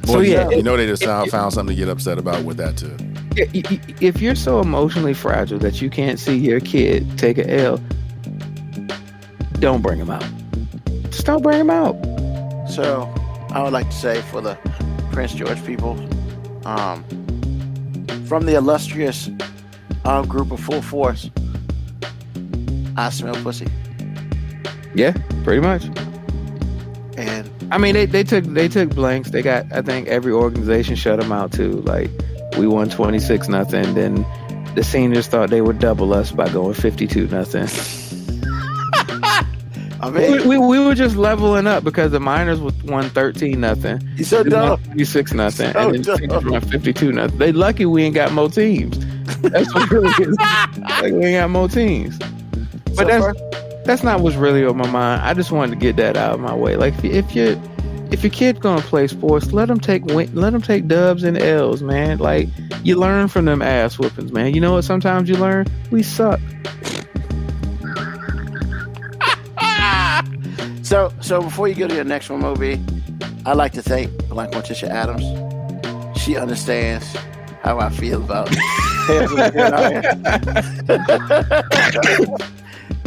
So yeah, you know they just found something to get upset about with that too. If you're so emotionally fragile that you can't see your kid take an L, don't bring him out. Just don't bring him out. So I would like to say for the Prince George people, from the illustrious group of Full Force, I smell pussy. Yeah, pretty much. And I mean, they took blanks. They got, I think every organization shut them out too. Like, we won 26-0. Then the seniors thought they would double us by going 52-0. I mean, we were just leveling up because the minors won 13-0. You so dumb. 26-0, So and then the seniors won 52-0. They lucky we ain't got more teams. That's what really is. Like, we ain't got more teams. But that's not what's really on my mind. I just wanted to get that out of my way. Like, if your kid's gonna play sports, let them take dubs and L's, man. Like, you learn from them ass whoopings, man. You know what? Sometimes you learn we suck. So before you go to your next one, MoeB, I'd like to thank Blank Morticia Adams. She understands how I feel about Tales of the Gridiron.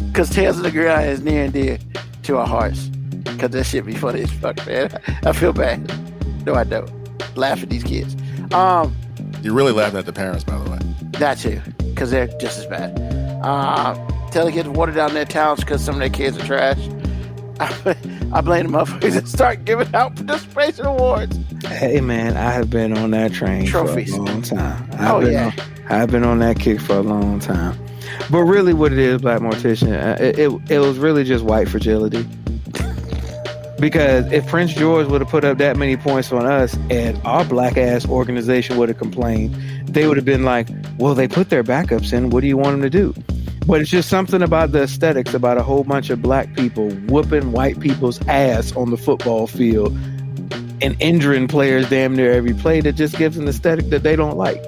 Because Tales of the Gridiron is near and dear to our hearts. Because that shit be funny as fuck, man. I feel bad. No, I don't. Laugh at these kids. You're really laughing at the parents, by the way. That too. Because they're just as bad. Tell the kids to water down their towns because some of their kids are trash. I blame the motherfuckers that start giving out participation awards. Hey, man, I have been on that train Trophies. for a long time. I've been on that kick for a long time. But really what it is, Black Mortician, it was really just white fragility. Because if Prince George would have put up that many points on us and our black ass organization would have complained, they would have been like, well, they put their backups in. What do you want them to do? But it's just something about the aesthetics, about a whole bunch of black people whooping white people's ass on the football field and injuring players damn near every play that just gives an aesthetic that they don't like.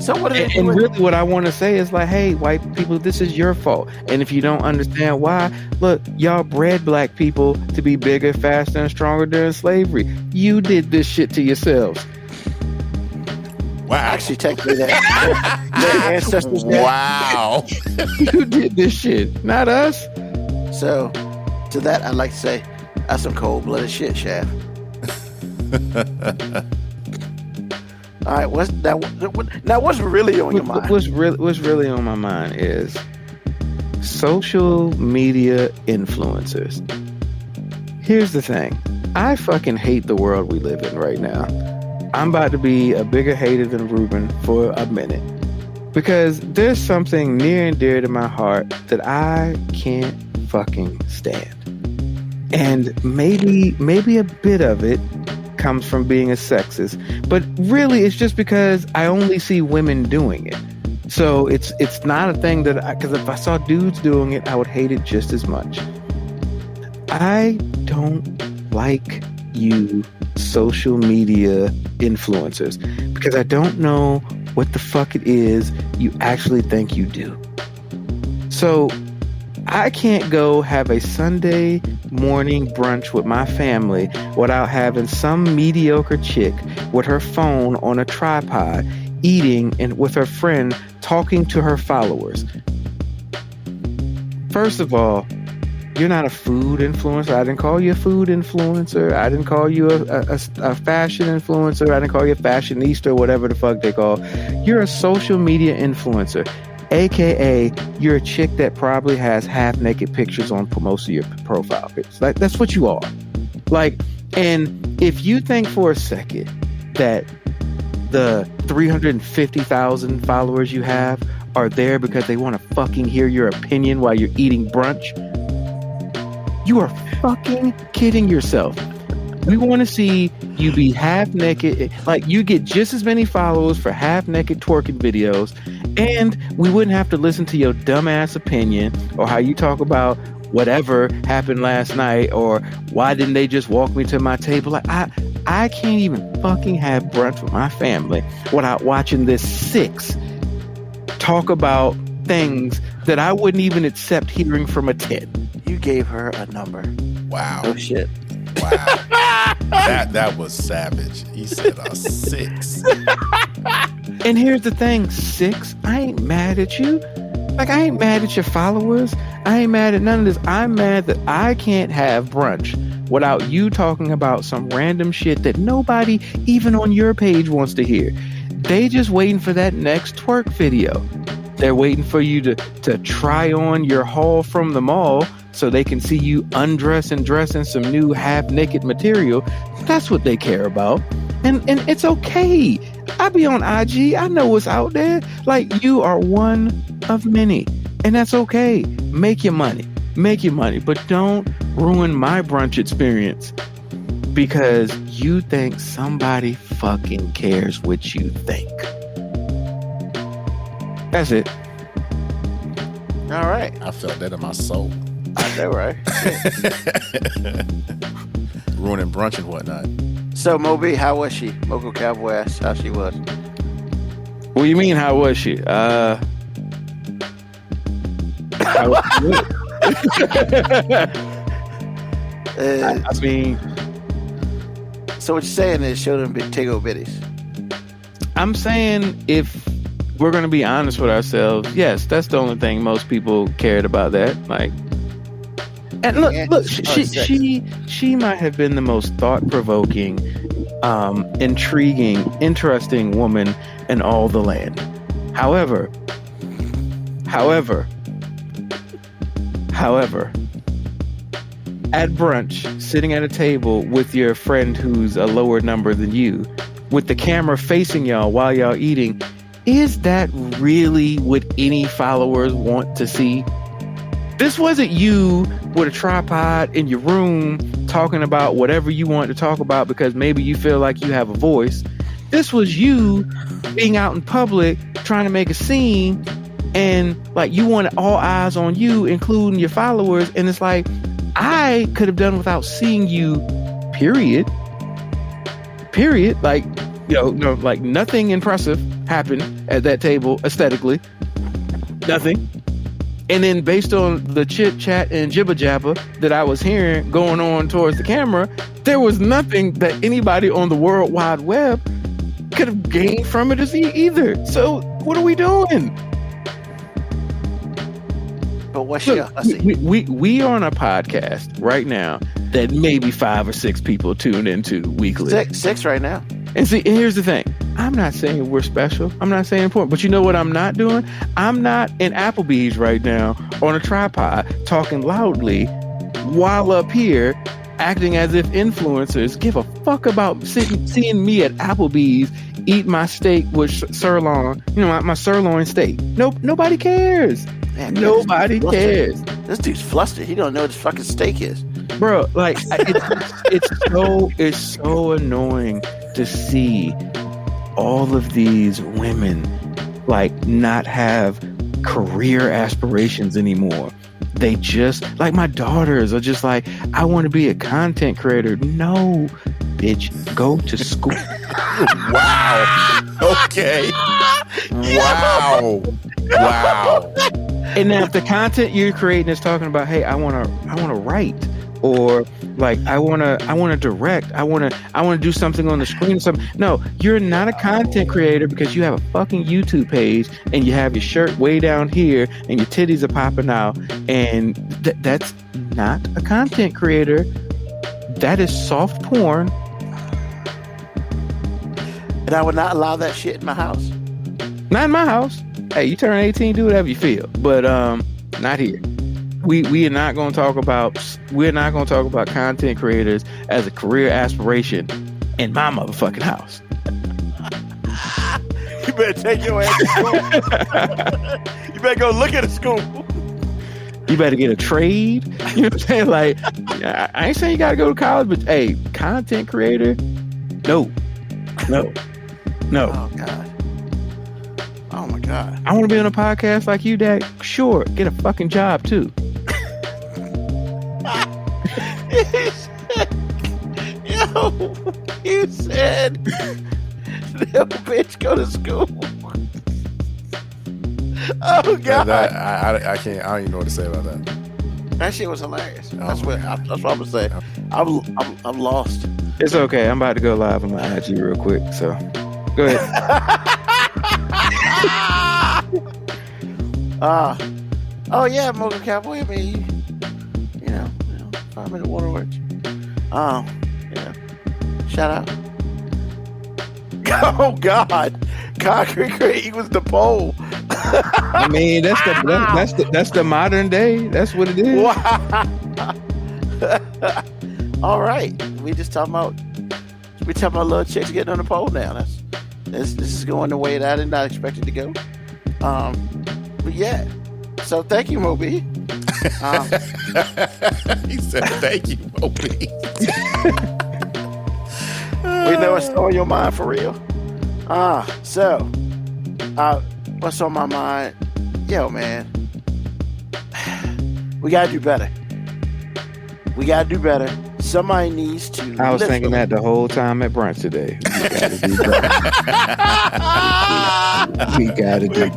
So what? And really what I want to say is like, hey, white people, this is your fault. And if you don't understand why, look, y'all bred black people to be bigger, faster, and stronger during slavery. You did this shit to yourselves. Wow. Actually, technically, their ancestors did. Wow. You did this shit, not us. So, to that, I'd like to say, that's some cold-blooded shit, Shaft. All right, what's really on your mind? What's really on my mind is social media influencers. Here's the thing. I fucking hate the world we live in right now. I'm about to be a bigger hater than Ruben for a minute. Because there's something near and dear to my heart that I can't fucking stand. And maybe a bit of it comes from being a sexist. But really, it's just because I only see women doing it. So it's not a thing that because if I saw dudes doing it, I would hate it just as much. I don't like you social media influencers because I don't know what the fuck it is you actually think you do. So I can't go have a Sunday morning brunch with my family without having some mediocre chick with her phone on a tripod eating and with her friend talking to her followers. First of all, you're not a food influencer. I didn't call you a food influencer. I didn't call you a fashion influencer. I didn't call you a fashionista or whatever the fuck they call. You're a social media influencer. AKA, you're a chick that probably has half-naked pictures on most of your profile pics. Like, that's what you are. Like, and if you think for a second that the 350,000 followers you have are there because they want to fucking hear your opinion while you're eating brunch, you are fucking kidding yourself. We want to see you be half naked. Like, you get just as many followers for half naked twerking videos, and we wouldn't have to listen to your dumbass opinion or how you talk about whatever happened last night or why didn't they just walk me to my table. Like, I can't even fucking have brunch with my family without watching this six talk about things that I wouldn't even accept hearing from a 10. You gave her a number. Wow. Oh shit. Wow. that was savage. He said a 6. And here's the thing, 6, I ain't mad at you. Like, I ain't mad at your followers. I ain't mad at none of this. I'm mad that I can't have brunch without you talking about some random shit that nobody even on your page wants to hear. They just waiting for that next twerk video. They're waiting for you to try on your haul from the mall so they can see you undress and dress in some new half-naked material. That's what they care about. And it's okay. I be on IG. I know what's out there. Like, you are one of many. And that's okay. Make your money. Make your money. But don't ruin my brunch experience because you think somebody fucking cares what you think. That's it. All right. I felt that in my soul. I know, right? Ruining brunch and whatnot. So, MoeB, how was she? Moco Cowboy asked how she was. What do you mean, how was she? How was she? I mean, so what you're saying is show them big Tego bitties. I'm saying if we're going to be honest with ourselves, yes, that's the only thing most people cared about that. Like, and look, she might have been the most thought-provoking, intriguing, interesting woman in all the land. However, at brunch, sitting at a table with your friend who's a lower number than you, with the camera facing y'all while y'all eating, is that really what any followers want to see? This wasn't you with a tripod in your room talking about whatever you want to talk about because maybe you feel like you have a voice. This was you being out in public trying to make a scene, and like, you wanted all eyes on you, including your followers. And it's like, I could have done without seeing you, period. Like, no, like, nothing impressive happened at that table aesthetically. Nothing. And then based on the chit chat and jibber jabber that I was hearing going on towards the camera, there was nothing that anybody on the World Wide Web could have gained from it either. So what are we doing? But what's your we are on a podcast right now that maybe 5 or 6 people tune into weekly. Six right now. And see, here's the thing. I'm not saying we're special. I'm not saying important. But you know what I'm not doing? I'm not in Applebee's right now on a tripod talking loudly while up here acting as if influencers give a fuck about seeing me at Applebee's eat my steak with sirloin, my sirloin steak. Nobody cares. Man, nobody cares. This dude's flustered. He don't know what his fucking steak is. Bro, like, it's so annoying to see all of these women like not have career aspirations anymore. They just, like, my daughters are just like, I want to be a content creator. No, bitch, go to school. Wow. Okay. Wow. And now if the content you're creating is talking about, hey, I wanna write, or like I wanna direct, I wanna do something on the screen or something. No, you're not a content creator because you have a fucking YouTube page and you have your shirt way down here and your titties are popping out, and that's not a content creator. That is soft porn. And I would not allow that shit in my house. Not in my house. Hey, you turn 18, do whatever you feel, but not here. We are not going to talk about. We're not going to talk about content creators as a career aspiration in my motherfucking house. You better take your ass to school. You better go look at a school. You better get a trade. You know what I'm saying? Like, I ain't saying you got to go to college, but hey, content creator, no. Oh God. Oh my God. I want to be on a podcast like you, Dad. Sure, get a fucking job too. You said, little bitch, go to school. Oh God. I can't. I don't even know what to say about that. That shit was hilarious. That's what I'm gonna say. I'm lost. It's okay. I'm about to go live on my IG real quick. So, go ahead. Oh yeah, Mogul Cowboy. I mean, you know, 5-minute waterworks. Yeah. Shout out. Oh God, Concrete Crate equals the pole. I mean, that's the modern day. That's what it is. Wow. All right, we talking about little chicks getting on the pole now. This is going the way that I did not expect it to go. But yeah, so thank you, MoeB. He said, "Thank you, MoeB." We know it's on your mind for real. So what's on my mind? Yo, man, we gotta do better. Somebody needs to. I was thinking that the whole time at brunch today. We gotta do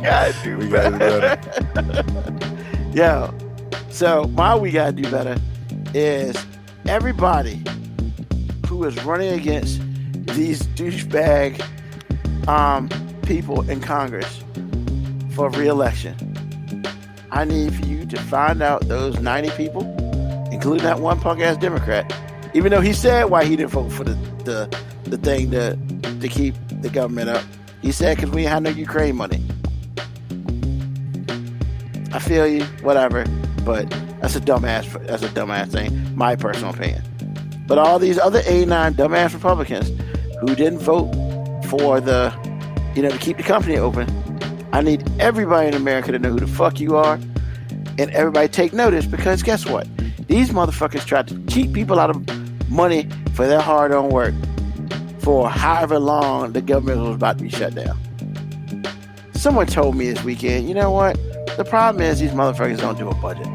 better. Yo, so my we gotta do better is everybody who is running against these douchebag people in Congress for re-election. I need for you to find out those 90 people, including that one punk ass Democrat, even though he said why he didn't vote for the thing to keep the government up. He said because we ain't had no Ukraine money. I feel you, whatever, but that's a dumbass thing, my personal opinion. But all these other 89 dumbass Republicans who didn't vote for to keep the company open, I need everybody in America to know who the fuck you are, and everybody take notice, because guess what? These motherfuckers tried to cheat people out of money for their hard-earned work for however long the government was about to be shut down. Someone told me this weekend, you know what? The problem is these motherfuckers don't do a budget.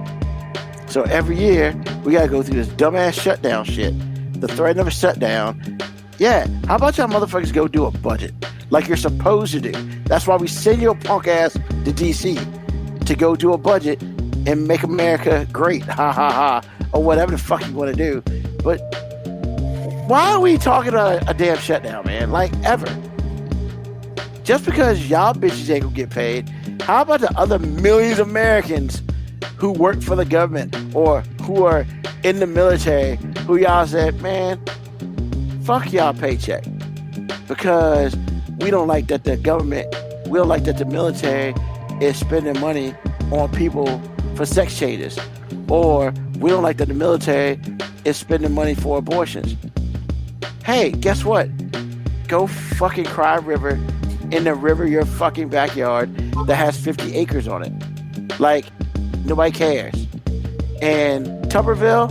So every year, we gotta go through this dumbass shutdown shit. The threat of a shutdown. Yeah, how about y'all motherfuckers go do a budget like you're supposed to do? That's why we send your punk ass to DC to go do a budget and make America great, ha ha ha, or whatever the fuck you want to do. But why are we talking about a damn shutdown, man? Like, ever? Just because y'all bitches ain't gonna get paid, how about the other millions of Americans who work for the government or who are in the military, who y'all said, man, fuck y'all paycheck, because we don't like that the military is spending money on people for sex changes, or we don't like that the military is spending money for abortions. Hey, guess what? Go fucking cry river in the river your fucking backyard that has 50 acres on it. Like, nobody cares. And Tuberville,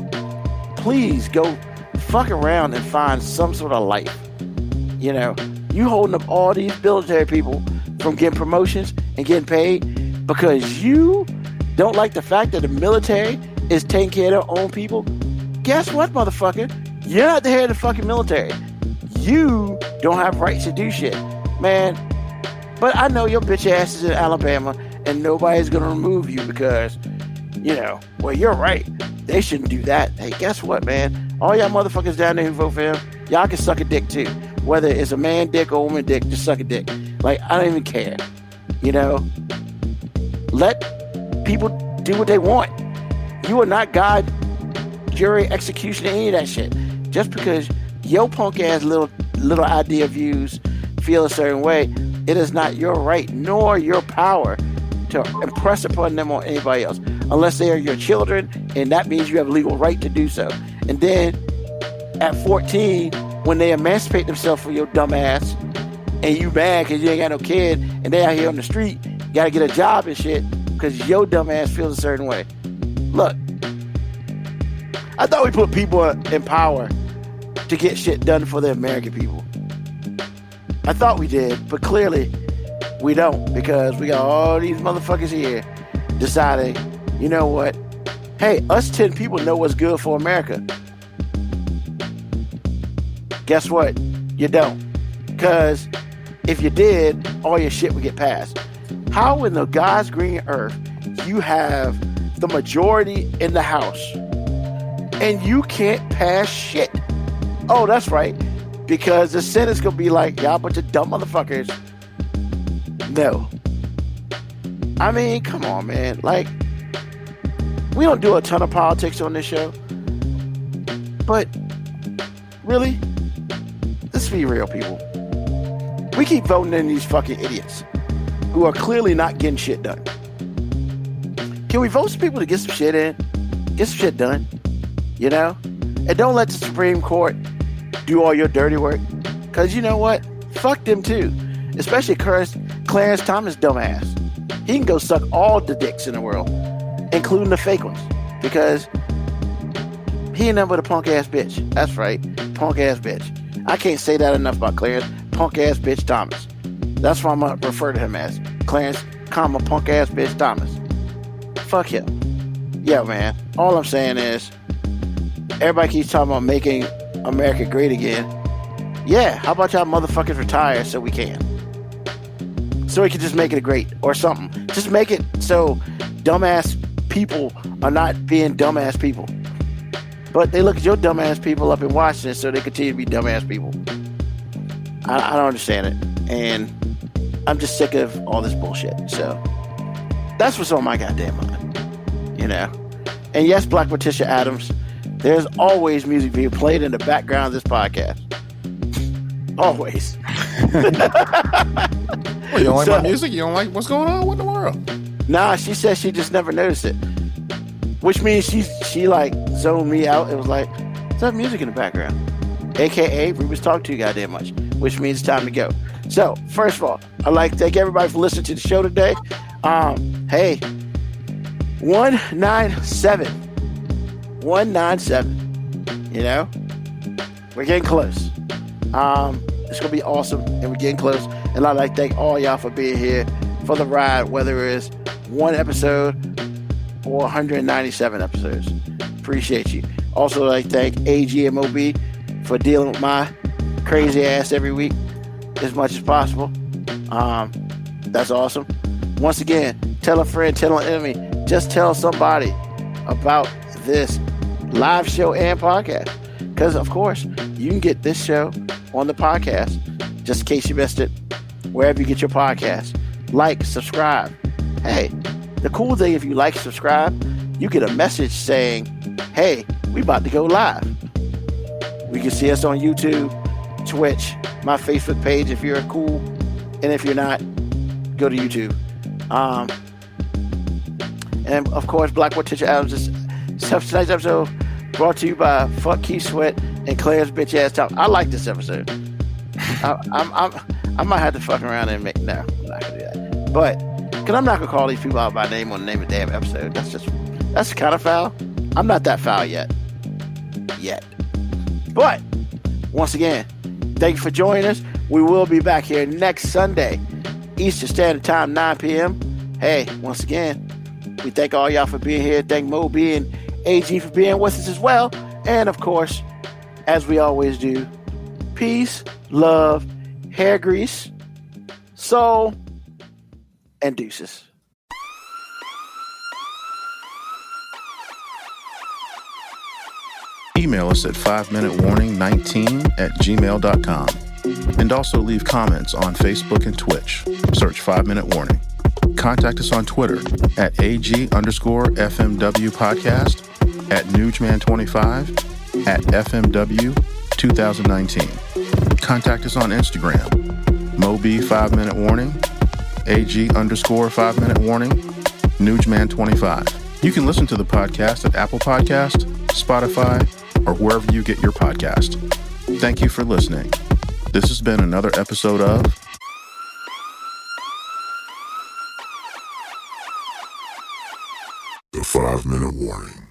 please go fuck around and find some sort of life. You know, you holding up all these military people from getting promotions and getting paid because you don't like the fact that the military is taking care of their own people. Guess what, motherfucker? You're not the head of the fucking military. You don't have rights to do shit, man. But I know your bitch ass is in Alabama and nobody's going to remove you because, well, you're right. They shouldn't do that. Hey, guess what, man? All y'all motherfuckers down there who vote for him, y'all can suck a dick too. Whether it's a man dick or woman dick, just suck a dick. Like, I don't even care. Let people do what they want. You are not God, jury, execution, any of that shit. Just because your punk ass little idea views feel a certain way, it is not your right nor your power to impress upon them or anybody else, unless they are your children, and that means you have legal right to do so. And then at 14, when they emancipate themselves from your dumb ass, and you mad because you ain't got no kid, and they out here on the street, you gotta get a job and shit because your dumb ass feels a certain way. Look, I thought we put people in power to get shit done for the American people. I thought we did, but clearly we don't, because we got all these motherfuckers here deciding, you know what? Hey, us 10 people know what's good for America. Guess what? You don't. Because if you did, all your shit would get passed. How in the God's green earth you have the majority in the House and you can't pass shit? Oh, that's right. Because the Senate's going to be like, y'all bunch of dumb motherfuckers. No. I mean, come on, man. Like, we don't do a ton of politics on this show. But, really? Let's be real, people. We keep voting in these fucking idiots who are clearly not getting shit done. Can we vote some people to get some shit in? Get some shit done? And don't let the Supreme Court do all your dirty work. Because you know what? Fuck them too. Especially Clarence Thomas' dumbass. He can go suck all the dicks in the world, including the fake ones. Because he ain't nothing but a punk ass bitch. That's right. Punk ass bitch. I can't say that enough about Clarence. Punk ass bitch Thomas. That's what I'm going to refer to him as. Clarence, punk ass bitch Thomas. Fuck him. Yeah, man. All I'm saying is, everybody keeps talking about making America great again. Yeah, how about y'all motherfuckers retire so we can? So we can just make it great or something. Just make it so dumbass people are not being dumbass people. But they look at your dumbass people up in Washington, so they continue to be dumbass people. I don't understand it. And I'm just sick of all this bullshit. So that's what's on my goddamn mind. And yes, Black Letitia Adams, there's always music being played in the background of this podcast. Always. Well, you don't like my music? You don't like what's going on? What in the world? Nah, she said she just never noticed it. Which means she like zoned me out. It was like, is that music in the background? AKA, we was talking too goddamn much. Which means it's time to go. So, first of all, I'd like to thank everybody for listening to the show today. Hey, 197. 197. We're getting close. It's gonna be awesome, and we're getting close. And I'd like to thank all y'all for being here for the ride, whether it's one episode or 197 episodes. Appreciate you. Also, I'd like to thank AG and MoeB for dealing with my crazy ass every week as much as possible. That's awesome. Once again, tell a friend, tell an enemy, just tell somebody about this live show and podcast. Because, of course, you can get this show on the podcast, just in case you missed it, wherever you get your podcast. Like, subscribe. Hey, the cool thing, if you like, subscribe, you get a message saying, hey, we about to go live. We can see us on YouTube, Twitch, my Facebook page if you're cool, and if you're not, go to YouTube. And of course, Black Letitia Adams. Tonight's episode brought to you by Fuck Keith Sweat and Claire's bitch ass top. I like this episode. I might have to fuck around and make. No, I'm not gonna do that. But because I'm not gonna call these people out by name on the name of the damn episode. That's kind of foul. I'm not that foul yet. But once again, thank you for joining us. We will be back here next Sunday, Eastern Standard Time, 9 p.m. Hey, once again, we thank all y'all for being here. Thank MoeB and AG for being with us as well. And of course, as we always do, peace, love, hair grease, soul, and deuces. Email us at 5minutewarning19@gmail.com. And also leave comments on Facebook and Twitch. Search 5 Minute Warning. Contact us on Twitter at AG_FMW Podcast, at Newsman25, at FMW 2019. Contact us on Instagram, MoeB 5 Minute Warning, AG_5 Minute Warning, Newsman25. You can listen to the podcast at Apple Podcast, Spotify, or wherever you get your podcast. Thank you for listening. This has been another episode of The 5 Minute Warning.